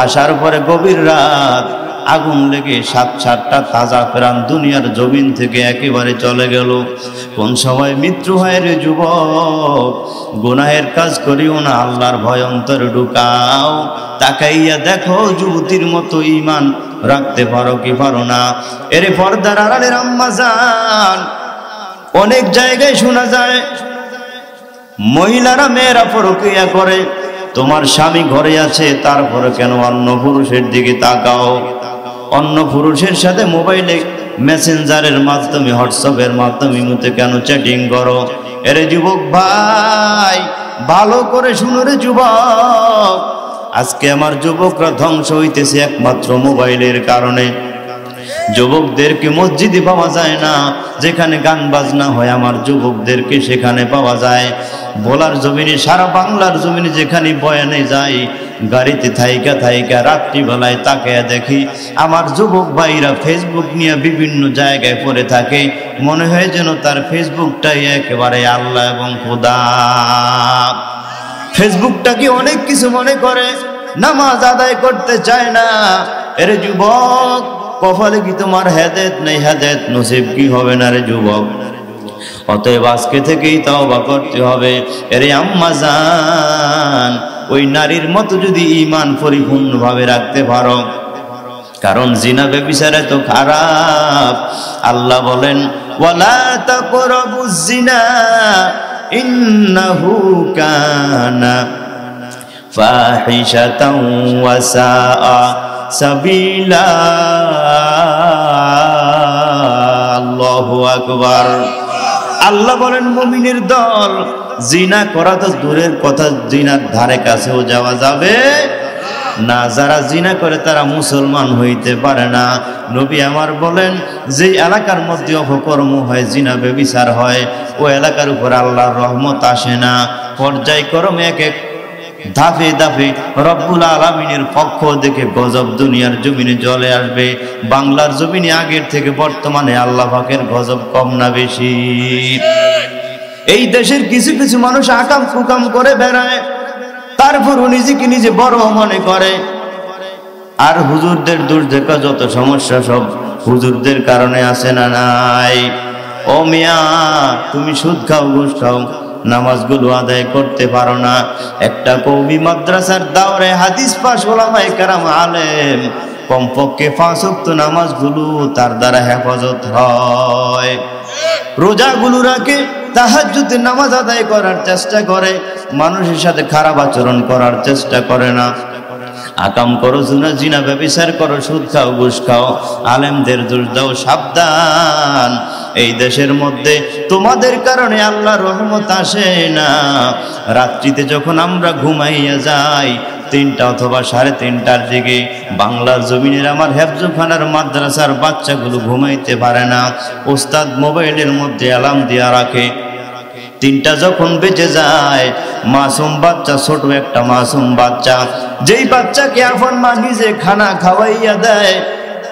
আসার পরে গভীর রাত, আগুন লেগে সাতটা তাজা প্রাণ দুনিয়ার জমিন থেকে একেবারে চলে গেল। কোন সময় মৃত্যু হয় রে যুবক? গুনাহের কাজ করিও না, আল্লাহর ভয় অন্তরে ঢুকাও। তাকাইয়া দেখো যুবতীর মতো ঈমান রাখতে পারো কি পারো না। এরে পর্দার আড়ালের আম্মা জান, অনেক জায়গায় শোনা যায় মহিলারা, মেয়েরা পরকীয়া করে। তোমার স্বামী ঘরে আছে, তারপরে কেন অন্য পুরুষের দিকে তাকাও? অন্য পুরুষের সাথে মোবাইলে মেসেঞ্জারের মাধ্যমে, হোয়াটসঅ্যাপের মাধ্যমে মতে কেন চ্যাটিং করো? এরে যুবক ভাই, ভালো করে শুনো রে যুবক, আজকে আমার যুবকরা ধ্বংস হইতেছে একমাত্র মোবাইলের কারণে। যুবকদেরকে মসজিদে পাওয়া যায় না, যেখানে গান বাজনা হয় আমার যুবকদেরকে সেখানে পাওয়া যায়। ভোলার জমিনে, সারা বাংলার জমিনে যেখানে বয়ানে যাই, গাড়িতে থাইকা থাইকা রাত্রিবেলায় তাকায় দেখি আমার যুবক ভাইরা ফেসবুক নিয়ে বিভিন্ন জায়গায় পড়ে থাকে। মনে হয় যেন তার ফেসবুকটাই একেবারে আল্লাহ এবং খোদা। ফেসবুকটাকে অনেক কিছু মনে করে, নামাজ আদায় করতে চায় না। এরে যুবক, কপালে কি তোমার হেদায়েত নেই? হেদায়েত নসিব কি হবে না রে যুবক? অতএব আজকে থেকেই তওবা করতে হবে। এরে আম্মা জান, ওই নারীর মতো যদি ঈমান পরিপূর্ণভাবে রাখতে পারো, কারণ জিনা ব্যভিচার এত খারাপ। আল্লাহ বলেন, ওয়ালা তাকরাবুজ জিনা ইন্নাহু কানা ফাহিশাতাও ওয়া সাআ সাবিলা। আল্লাহু আকবার। আল্লাহ বলেন, মুমিনের দল, জিনা করা তো দূরের কথা, জিনার ধারে কাছেও যাওয়া যাবে না। যারা জিনা করে তারা মুসলমান হইতে পারে না। নবী আমার বলেন, যে এলাকার মধ্যে অপকর্ম হয়, জিনা ব্যভিচার হয়, ও এলাকার উপর আল্লাহর রহমত আসে না। পর্যায়ক্রমে এক এক ধাপে ধাপে রব্বুল আলামিনের পক্ষ থেকে গজব দুনিয়ার জমিনে চলে আসবে। বাংলার জমিনে আগের থেকে বর্তমানে আল্লাহ পাকের গজব কম না বেশি? এই দেশের কিছু কিছু মানুষ আকাম কুকাম করে বেড়ায়, তারপরও নিজেকে নিজে বড় মনে করে। আর হুজুরদের দুর্দশা, যত সমস্যা সব হুজুরদের কারণে আসে না নাই? ও মিয়া, তুমি সুদ খাও, ঘুষ খাও, নামাজগুলো আদায় করতে পারো না। একটা কওমি মাদ্রাসার দাওরে হাদিস পাশ ওলামায়ে কেরাম আলেম কমপক্ষে 5 ওয়াক্ত নামাজগুলো তার দ্বারা হেফাজত হয়। রোজাগুলো রাখে, তাহাজ্জুদের নামাজ আদায় করার চেষ্টা করে, মানুষের সাথে খারাপ আচরণ করার চেষ্টা করে না। আকাম করো, জিনা ব্যভিচার করো, সুদ খাও, ঘুষ খাও, আলেমদের দোষ দাও। সাবধান, এই দেশের মধ্যে তোমাদের কারণে আল্লাহর রহমত আসে না। রাত্রিতে যখন আমরা ঘুমাইয়া যাই, 3টা অথবা 3:30টার দিকে বাংলার জমিনের আমার হেফজখানার মাদ্রাসার বাচ্চাগুলো ঘুমাইতে পারে না। ওস্তাদ মোবাইলের মধ্যে অ্যালার্ম দিয়া রাখে। 3টা যখন বেজে যায়, মাসুম বাচ্চা, ছোট একটা মাসুম বাচ্চা, যেই বাচ্চাকে আপন মা নিজে খানা খাওয়াইয়া দেয়,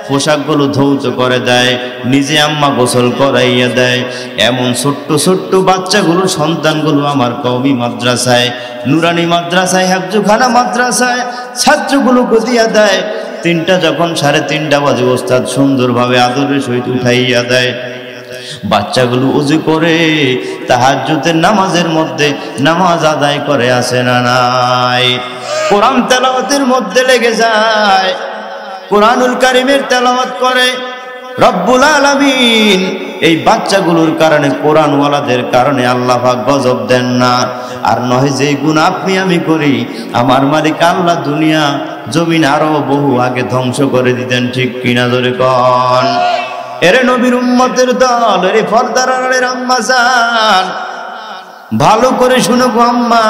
পোশাকগুলো ধৌত করে দেয়, নিজে আম্মা গোসল করাইয়া দেয়, এমন ছোট্ট ছোট্ট বাচ্চাগুলো, সন্তানগুলো আমার কওমি মাদ্রাসায়, নুরানি মাদ্রাসায়, হেফজখানা মাদ্রাসায় ছাত্রগুলোকে দিয়া দেয়। 3টা যখন 3:30 বাজে ওস্তাদ সুন্দরভাবে আদরের সহিত উঠাইয়া দেয়। বাচ্চাগুলো ওযু করে তাহাজ্জুদের নামাজের মধ্যে নামাজ আদায় করে, আসে না নাই? কোরআন তেলাওয়াতের মধ্যে লেগে যায়, কোরআনুল কারীমের তেলাওয়াত করে। রব্বুল আলামিন এই বাচ্চাগুলোর কারণে, কোরআনওয়ালাদের কারণে আল্লাহ পাক গজব দেন না। আর নয় যে গুনাহ আপনি আমি করি, আমার মালিক আল্লাহ দুনিয়া জমিন আরো বহু আগে ধ্বংস করে দিতেন। ঠিক কিনা জোরে কোন? এরে নবীর উম্মতের দল, এরে পর্দার আড়ালের আম্মা জান, ভালো করে শুনো গো আম্মা,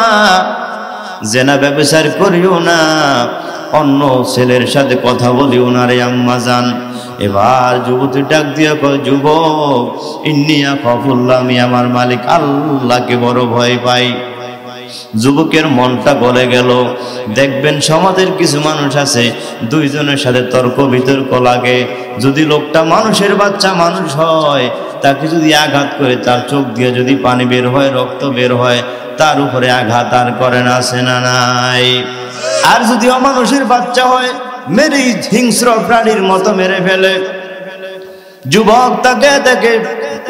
জেনা ব্যভিচার করিও না, অন্য ছেলের সাথে কথা বলিও না রে আম্মা জান। এবার যুবতী ডাক দিয়া কয়, যুবক, ইন্নিয়া খাফুল্লাহ, আমি আমার মালিক আল্লাহকে বড় ভয় পাই। যুবকের মনটা গলে গেল। দেখবেন সমাজের কিছু মানুষ আছে, দুইজনের সাথে তর্ক বিতর্ক লাগে। যদি লোকটা মানুষের বাচ্চা মানুষ হয়, তাকে যদি আঘাত করে, তার চোখ দিয়ে যদি পানি বের হয়, রক্ত বের হয়, তার উপরে আঘাত আর করে না, আছে না নাই? আর যদি অমানুষের বাচ্চা হয়, মেরে হিংস্র প্রাণীর মতো মেরে ফেলে। যুবক তাকে দেখে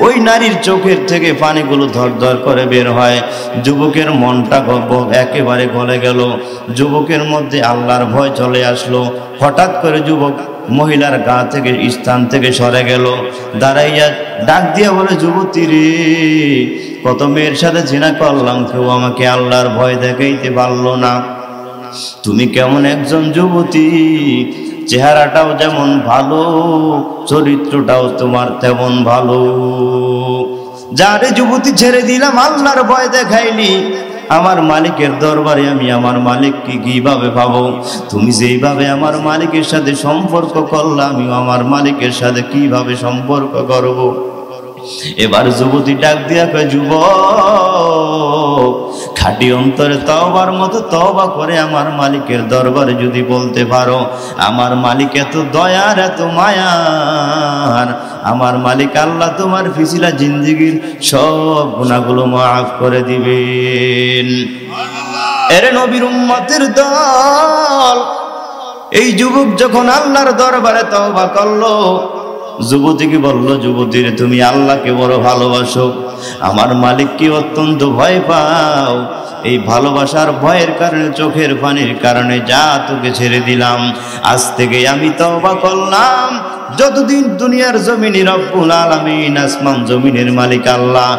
ওই নারীর চোখের থেকে পানিগুলো ধর করে বের হয়। যুবকের মনটা একেবারে গলে গেল। যুবকের মধ্যে আল্লাহর ভয় চলে আসলো। হঠাৎ করে যুবক মহিলার গা থেকে, স্থান থেকে সরে গেল, দাঁড়াইয়া ডাক দিয়া বলে, যুবতী রে, কত মেয়ের সাথে জিনা করলাম, কেউ আমাকে আল্লাহর ভয় দেখাইতে পারলো না। তুমি কেমন একজন যুবতী, চেহারাটাও যেমন ভালো, চরিত্রটাও তোমার তেমন ভালো। যারে যুবতী ছেড়ে দিলাম, আল্লাহর ভয় দেখাইলি, আমার মালিকের দরবারে আমি আমার মালিককে কিভাবে পাবো? তুমি যেইভাবে আমার মালিকের সাথে সম্পর্ক করলা, আমিও আমার মালিকের সাথে কিভাবে সম্পর্ক করব? এবার যুবতী ডাক দিয়া কয়, যুবক, খাঁটি অন্তরে তওবার মতো তওবা করে আমার মালিকের দরবারে যদি বলতে পারো, আমার মালিক এত দয়ার, এত মায়ার, আমার মালিক আল্লাহ তোমার ফিসিলা জিন্দেগির সব গুনাহগুলো মাফ করে দিবেন। এরে নবীর উম্মতের দল, এই যুবক যখন আল্লাহর দরবারে তওবা করলো, যুবতীকে বলল, যুবতীর, তুমি আল্লাহকে বড় ভালোবাসো, আমার মালিককে অত্যন্ত ভয় পাও। এই ভালোবাসার ভয়ের কারণে, চোখের পানির কারণে যা তোকে ছেড়ে দিলাম। আজ থেকে আমি তওবা করলাম, যতদিন দুনিয়ার জমিনে রব্বুল আলামিন, আসমান জমিনের মালিক আল্লাহ,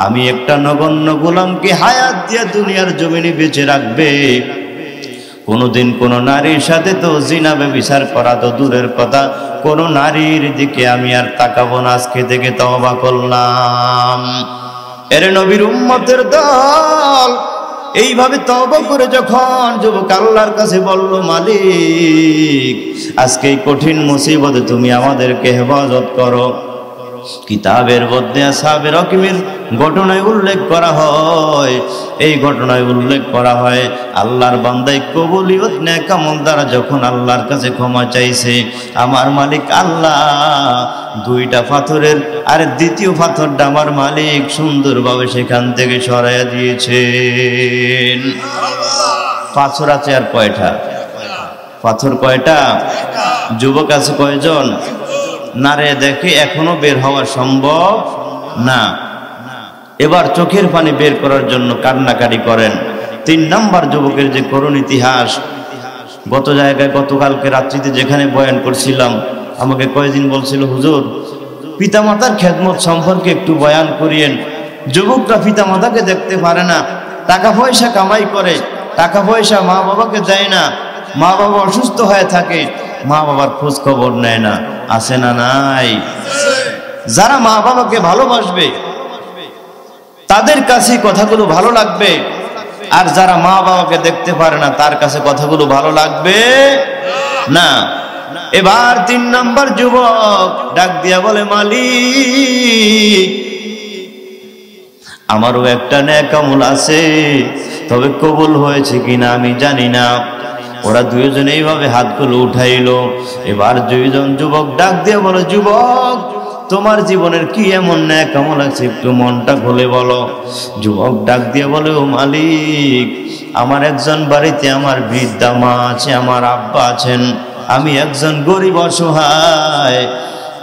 আমি একটা নগণ্য গোলামকে হায়াত দিয়ে দুনিয়ার জমিনে বেঁচে রাখবে, কোনোদিন কোনো নারীর সাথে তো জিনা ব্যভিচার করা তো দূরের কথা, কোনো নারীর দিকে আমি আর তাকাবো না। আজকে থেকে তওবা করলাম। এর নবীর উম্মতের দল, এইভাবে তওবা করে যখন যুবক আল্লাহর কাছে বলল, মালিক, আজকে এই কঠিন মুসিবতে তুমি আমাদেরকে হেফাজত করো। কিতাবের মধ্যে আসহাবে রকিমের ঘটনায় উল্লেখ করা হয়। এই ঘটনায় উল্লেখ করা হয়, আল্লাহর বান্দায় কবুলিয়ত নেক আমল দ্বারা যখন আল্লাহর কাছে ক্ষমা চাইছে, আমার মালিক আল্লাহ দুইটা পাথরের আর দ্বিতীয় পাথরটা আমার মালিক সুন্দরভাবে সেখান থেকে সরাইয়া দিয়েছেন। পাথর আছে আর কয়টা? পাথর কয়টা? যুবক আছে কয়জন? নারে দেখে এখনো বের হওয়া সম্ভব না। এবার চোখের পানি বের করার জন্য কান্নাকাটি করেন। 3 নাম্বার যুবকের যে করুণ ইতিহাস, গত জায়গায় গতকালকে রাত্রিতে যেখানে বয়ান করছিলাম, আমাকে কয়েকদিন বলছিল, হুজুর, পিতামাতার খেদমত সম্পর্কে একটু বয়ান করিয়েন। যুবকরা পিতামাতাকে দেখতে পারে না, টাকা পয়সা কামাই করে, টাকা পয়সা মা বাবাকে দেয় না, মা বাবা অসুস্থ হয়ে থাকে, মা বাবার খোঁজ খবর নেয় না, আছে না নাই? যারা মা বাবাকে ভালোবাসবে, তাদের কাছে কথাগুলো ভালো লাগবে। আর যারা মা বাবাকে দেখতে পারে না তার কাছে কথাগুলো ভালো লাগবে না। এবার 3 নাম্বার যুবক ডাক দিয়া বলে, মালিক আমারও একটা নেক আমল আছে, তবে কবুল হয়েছে কিনা আমি জানি না। ওরা দুইজন এইভাবে হাতগুলো উঠাইলো। এবার দুইজন যুবক ডাক দিয়ে বলো, যুবক তোমার জীবনের কি এমন নেক আমল আছে একটু মনটা খুলে বলো। যুবক ডাক দিয়ে বলে, ও মালিক আমার একজন বাড়িতে আমার বৃদ্ধা মা আছে, আমার আব্বা আছেন, আমি একজন গরিব অসহায়,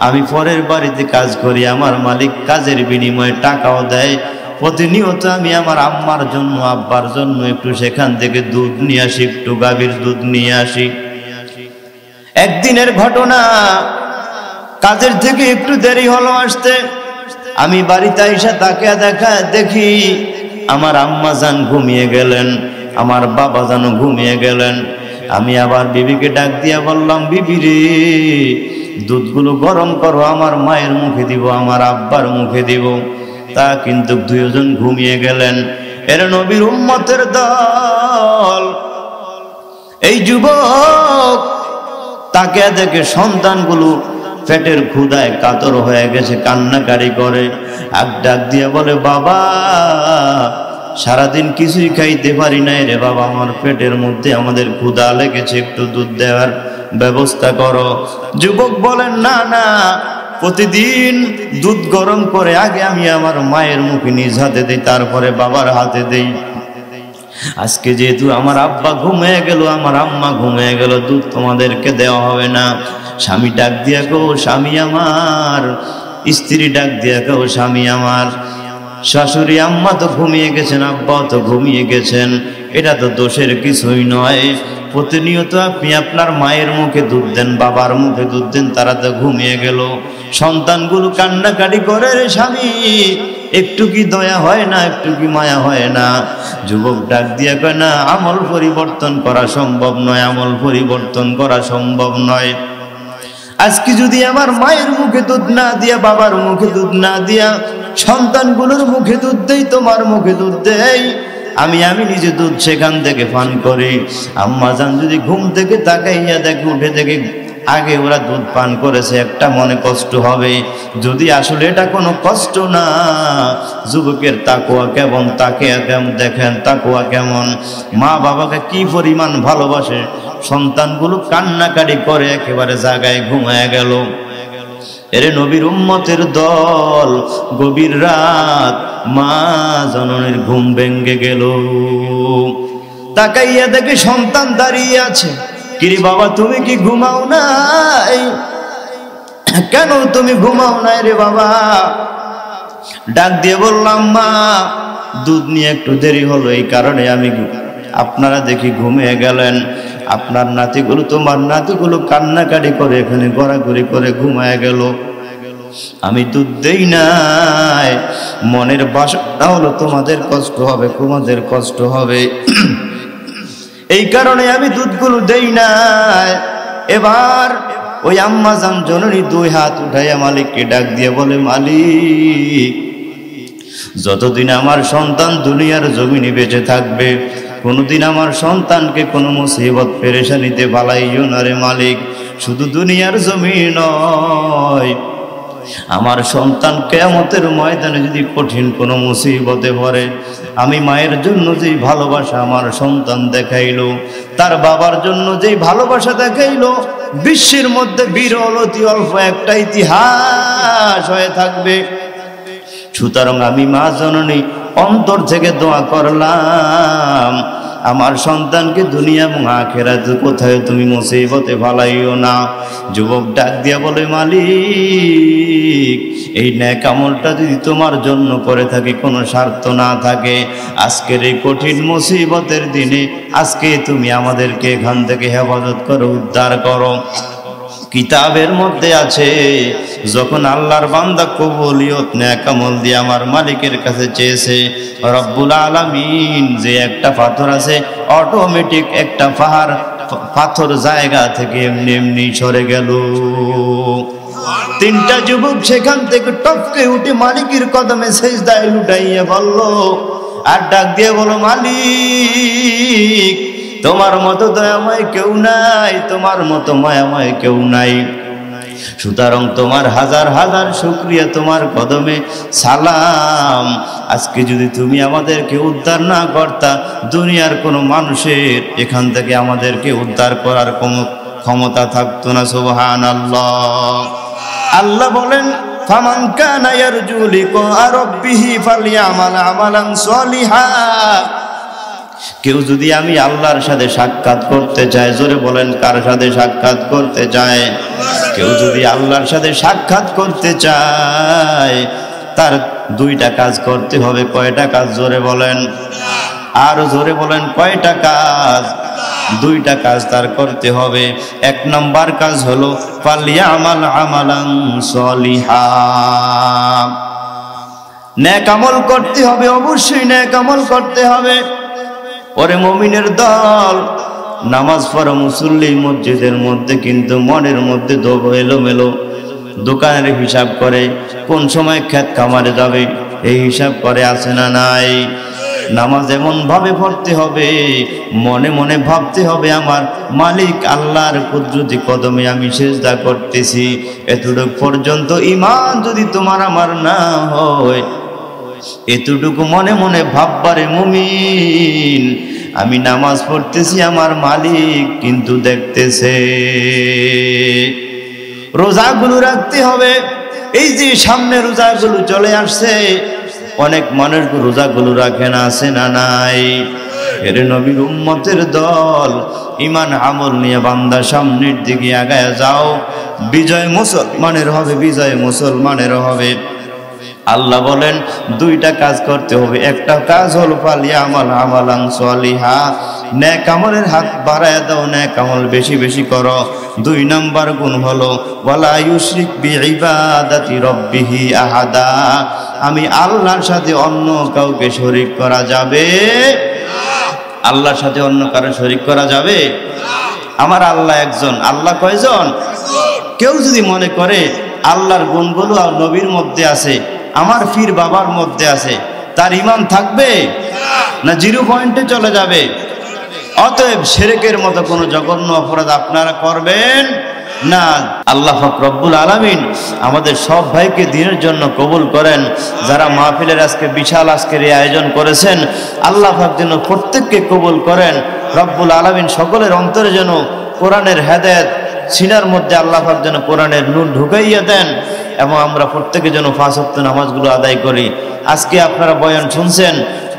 আমি পরের বাড়িতে কাজ করি, আমার মালিক কাজের বিনিময়ে টাকাও দেয়, প্রতিনিয়ত আমি আমার আম্মার জন্য আব্বার জন্য একটু সেখান থেকে দুধ নিয়ে আসি, একটু গাভীর দুধ নিয়ে আসি। একদিনের ঘটনা, কাজের থেকে একটু দেরি হলো আসতে, আমি বাড়িতে এসে তাকে দেখি আমার আম্মা জান ঘুমিয়ে গেলেন, আমার বাবা জানও ঘুমিয়ে গেলেন। আমি আবার বিবিকে ডাক দিয়া বললাম, বিবি রে দুধগুলো গরম করো, আমার মায়ের মুখে দিব, আমার আব্বার মুখে দিব। তা কিন্তু দুইজন ঘুমিয়ে গেলেন। এর নবীর উম্মতের দল। এই যুবক তাকে দেখে সন্তানগুলো পেটের ক্ষুধায় কাতর হয়ে গেছে, কান্নাকারি করে। আর ডাক দিয়া বলে, বাবা সারাদিন কিছুই খাইতে পারি নাই রে বাবা, আমার পেটের মধ্যে আমাদের ক্ষুধা লেগেছে, একটু দুধ দেওয়ার ব্যবস্থা করো। যুবক বলেন, না না, প্রতিদিন দুধ গরম করে আগে আমি আমার মায়ের মুখে নিজ হাতে দেই, তারপরে বাবার হাতে দেই। আজকে যেহেতু আমার আব্বা ঘুমিয়ে গেল, আমার আম্মা ঘুমিয়ে গেল, দুধ তোমাদেরকে দেওয়া হবে না। স্বামী ডাক দিয়া গো, স্বামী আমার। স্ত্রী ডাক দিয়া গো, স্বামী আমার। শাশুড়ি আম্মা তো ঘুমিয়ে গেছেন, আব্বা তো ঘুমিয়ে গেছেন, এটা তো দোষের কিছুই নয়। প্রতিনিয়ত আপনি আপনার মায়ের মুখে দুধ দেন, বাবার মুখে দুধ দেন, তারা তো ঘুমিয়ে গেল। সন্তানগুলো কান্নাকাটি করে, রে স্বামী একটু কি দয়া হয় না, একটু কি মায়া হয় না? যুবক ডাক দিয়া কয়, না আমল পরিবর্তন করা সম্ভব নয়, আমল পরিবর্তন করা সম্ভব নয়। আজকে যদি আমার মায়ের মুখে দুধ না দিয়া, বাবার মুখে দুধ না দিয়া সন্তানগুলোর মুখে দুধ দেই, তোমার মুখে দুধ দেই, আমি নিজে দুধ সেখান থেকে পান করি। আম্মা জান যদি ঘুম থেকে তাকাইয়া দেখে, উঠে দেখে আগে ওরা দুধ পান করেছে, একটা মনে কষ্ট হবে। যদি আসলে এটা কোনো কষ্ট না, যুবকের তাকওয়া কেমন, তাকে দেখেন তাকওয়া কেমন, মা বাবাকে কি পরিমাণ ভালোবাসে। সন্তানগুলো কান্নাকাটি করে একেবারে জায়গায় ঘুমায় গেল। এরে নবীর উম্মতের দল, গভীর রাত, মা জননীর ঘুম ভেঙ্গে গেল। তাকাইয়া দেখে সন্তান দাঁড়িয়ে আছে। কিরে বাবা তুমি কি ঘুমাও নাই? কেন তুমি ঘুমাও নাই রে বাবা? ডাক দিয়ে বললাম, মা দুধ নিয়ে একটু দেরি হলো, এই কারণে আমি, আপনারা দেখি ঘুমিয়ে গেলেন। আপনার নাতিগুলো, তোমার নাতিগুলো কান্নাকাটি করে এখানে গড়াগড়ি করে ঘুমায় গেল। আমি দুধ দেই নাই, মনের বাসনা হলো তোমাদের কষ্ট হবে, তোমাদের কষ্ট হবে, এই কারণে আমি দুধগুলো দেই নাই। এবার ওই আম্মা জান জননী 2 হাত উঠাইয়া মালিককে ডাক দিয়ে বলে, মালিক যতদিন আমার সন্তান দুনিয়ার জমিনে বেঁচে থাকবে, কোনোদিন আমার সন্তানকে কোনো মুসিবত পেরেশানিতে ফালাইও না রে মালিক। শুধু দুনিয়ার জমিন নয়, আমার সন্তান কিয়ামতের ময়দানে যদি কঠিন কোনো মুসিবতে পড়ে, আমি মায়ের জন্য যেই ভালোবাসা আমার সন্তান দেখাইলো, তার বাবার জন্য যেই ভালোবাসা দেখাইলো, বিশ্বের মধ্যে বিরল অতি অল্প একটা ইতিহাস হয়ে থাকবে। সুতরাং আমি মা জননী অন্তর থেকে দোয়া করলাম, আমার সন্তানকে দুনিয়া এবং আখিরাতে কোথায় তুমি মুসিবতে ফালাইও না। যুবক ডাক দিয়া বলে, মালিক এই নেক আমলটা যদি তোমার জন্য করে থাকি, কোনো স্বার্থ না থাকে, আজকের এই কঠিন মুসিবতের দিনে আজকে তুমি আমাদেরকে এখান থেকে হেফাজত করো, উদ্ধার করো। কিতাবের মধ্যে আছে, যখন আল্লাহর বান্দা কবুলিয়ত নেক আমল দিয়ে আমার মালিকের কাছে চেয়েছে, রব্বুল আলামিন যে একটা পাথর আছে, অটোমেটিক একটা পাথর জায়গা থেকে এমনি এমনি সরে গেল। 3টা যুবক সেখান থেকে টপকে উঠে মালিকের কদমে সেজদায় লুটাইয়া বলল, আর ডাক দিয়ে বলো, মালিক তোমার মতো দয়াময় কেউ নাই, তোমার মতো মায়াময় কেউ নাই। সুতরাং তোমার হাজার হাজার শুকরিয়া, তোমার কদমে সালাম। আজকে যদি তুমি আমাদেরকে উদ্ধার না করতা, দুনিয়ার কোনো মানুষের এখান থেকে আমাদেরকে উদ্ধার করার কোনো ক্ষমতা থাকতো না। সুবহানাল্লাহ। আল্লাহ বলেন, ফামান কানা ইয়ারজু লিকা রাব্বিহি ফালইয়ামাল আমালান সলিহা। কেউ যদি আমি আল্লাহর সাথে সাক্ষাৎ করতে চায়, জোরে বলেন কার সাথে সাক্ষাৎ করতে চায়? কেউ যদি আল্লাহর সাথে সাক্ষাৎ করতে চায়, তার দুইটা কাজ করতে হবে। কয়টা কাজ? জোরে বলেন, আর জোরে বলেন, কয়টা কাজ? দুইটা কাজ তার করতে হবে। এক নম্বর কাজ হলো ফালইয়ামাল আমালান সলিহা, নেক আমল করতে হবে, অবশ্যই নেক আমল করতে হবে। ওরে মুমিনের দল, নামাজ পড়া মুসল্লি মসজিদের মধ্যে, কিন্তু মনের মধ্যে এলোমেলো, দোকানের হিসাব করে, কোন সময় ক্ষেত খামারে যাবে এই হিসাব করে, আছে না নাই? নামাজ এমন ভাবে পড়তে হবে, মনে মনে ভাবতে হবে আমার মালিক আল্লাহর কুদরতি কদমে আমি সিজদা করতেছি। এতটুকু পর্যন্ত ঈমান যদি তোমার আমার না হয়, এতটুকু মনে মনে ভাববারে মুমিন, আমি নামাজ পড়তেছি, আমার মালিক কিন্তু দেখতেছে। রোজাগুলো রাখতে হবে। এই যে সামনে রোজাগুলো চলে আসছে, অনেক মানুষ রোজাগুলো রাখে না, আছে না নাই? এর নবীর উম্মতের দল, ঈমান আমল নিয়ে বান্দা সামনের দিকে আগায় যাও, বিজয় মুসলমানের হবে, বিজয় মুসলমানের হবে। আল্লাহ বলেন দুইটা কাজ করতে হবে। একটা কাজ হলো ফালইয়ামাল আমালান সলিহা, নেক আমলের হাত বাড়ায় দাও, নেক আমল বেশি বেশি করো। দুই নাম্বার গুণ হলো ওয়ালা ইউশরিক বিইবাদাতি রাব্বিহি আহাদা, আমি আল্লাহর সাথে অন্য কাউকে শরীক করা যাবে না। আল্লাহর সাথে অন্য কারো শরীক করা যাবে? আমার আল্লাহ একজন। আল্লাহ কয়জন? কেউ যদি মনে করে আল্লাহর গুণগুলো আর নবীর মধ্যে আছে, আমার পীর বাবার মধ্যে আছে, তার ঈমান থাকবে না জিরো পয়েন্টে চলে যাবে? অতএব শিরকের মতো কোনো জঘন্য অপরাধ আপনারা করবেন না। আল্লাহ পাক রব্বুল আলামিন আমাদের সব ভাইকে দিনের জন্য কবুল করেন। যারা মাহফিলের আজকে বিশাল আজকের এই আয়োজন করেছেন, আল্লাহ পাক যেন প্রত্যেককে কবুল করেন। রব্বুল আলামিন সকলের অন্তরে যেন কোরআনের হেদায়েত, সিনার মধ্যে আল্লাহ পাক যেন কোরআনের নূর ঢুকাইয়া দেন, এবং আমরা প্রত্যেকে যেন 5 ওয়াক্ত নামাজগুলো আদায় করি। আজকে আপনারা বয়ান শুনছেন,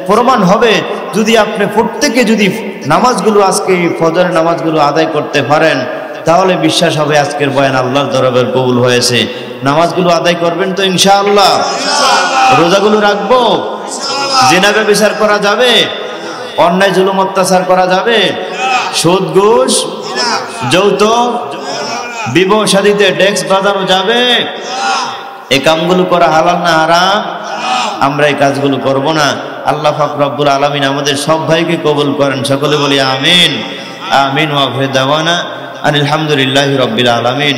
প্রমাণ হবে যদি আপনি প্রত্যেকে যদি নামাজগুলো, আজকে ফজরের নামাজগুলো আদায় করতে পারেন, তাহলে বিশ্বাস হবে আজকের বয়ান আল্লাহর দরবারে কবুল হয়েছে। নামাজগুলো আদায় করবেন তো ইনশাআল্লাহ? রোজাগুলো রাখবো? জিনা ব্যভিচার করা যাবে? অন্যায় জুলুম অত্যাচার করা যাবে? সুদ ঘুষ যৌতুক বিবাহ শাদীতে ডেস্ক বাজানো যাবে? এই কামগুলো করা হালাল না হারাম? আমরা এই কাজগুলো করব না। আল্লাহ পাক রব্বুল আলামিন আমাদের সব ভাইকে কবুল করেন। সকলে বলি আমিন। আমিন। ওয়া আখিরু দাওয়ানা আলহামদুলিল্লাহি রাব্বিল আলামিন।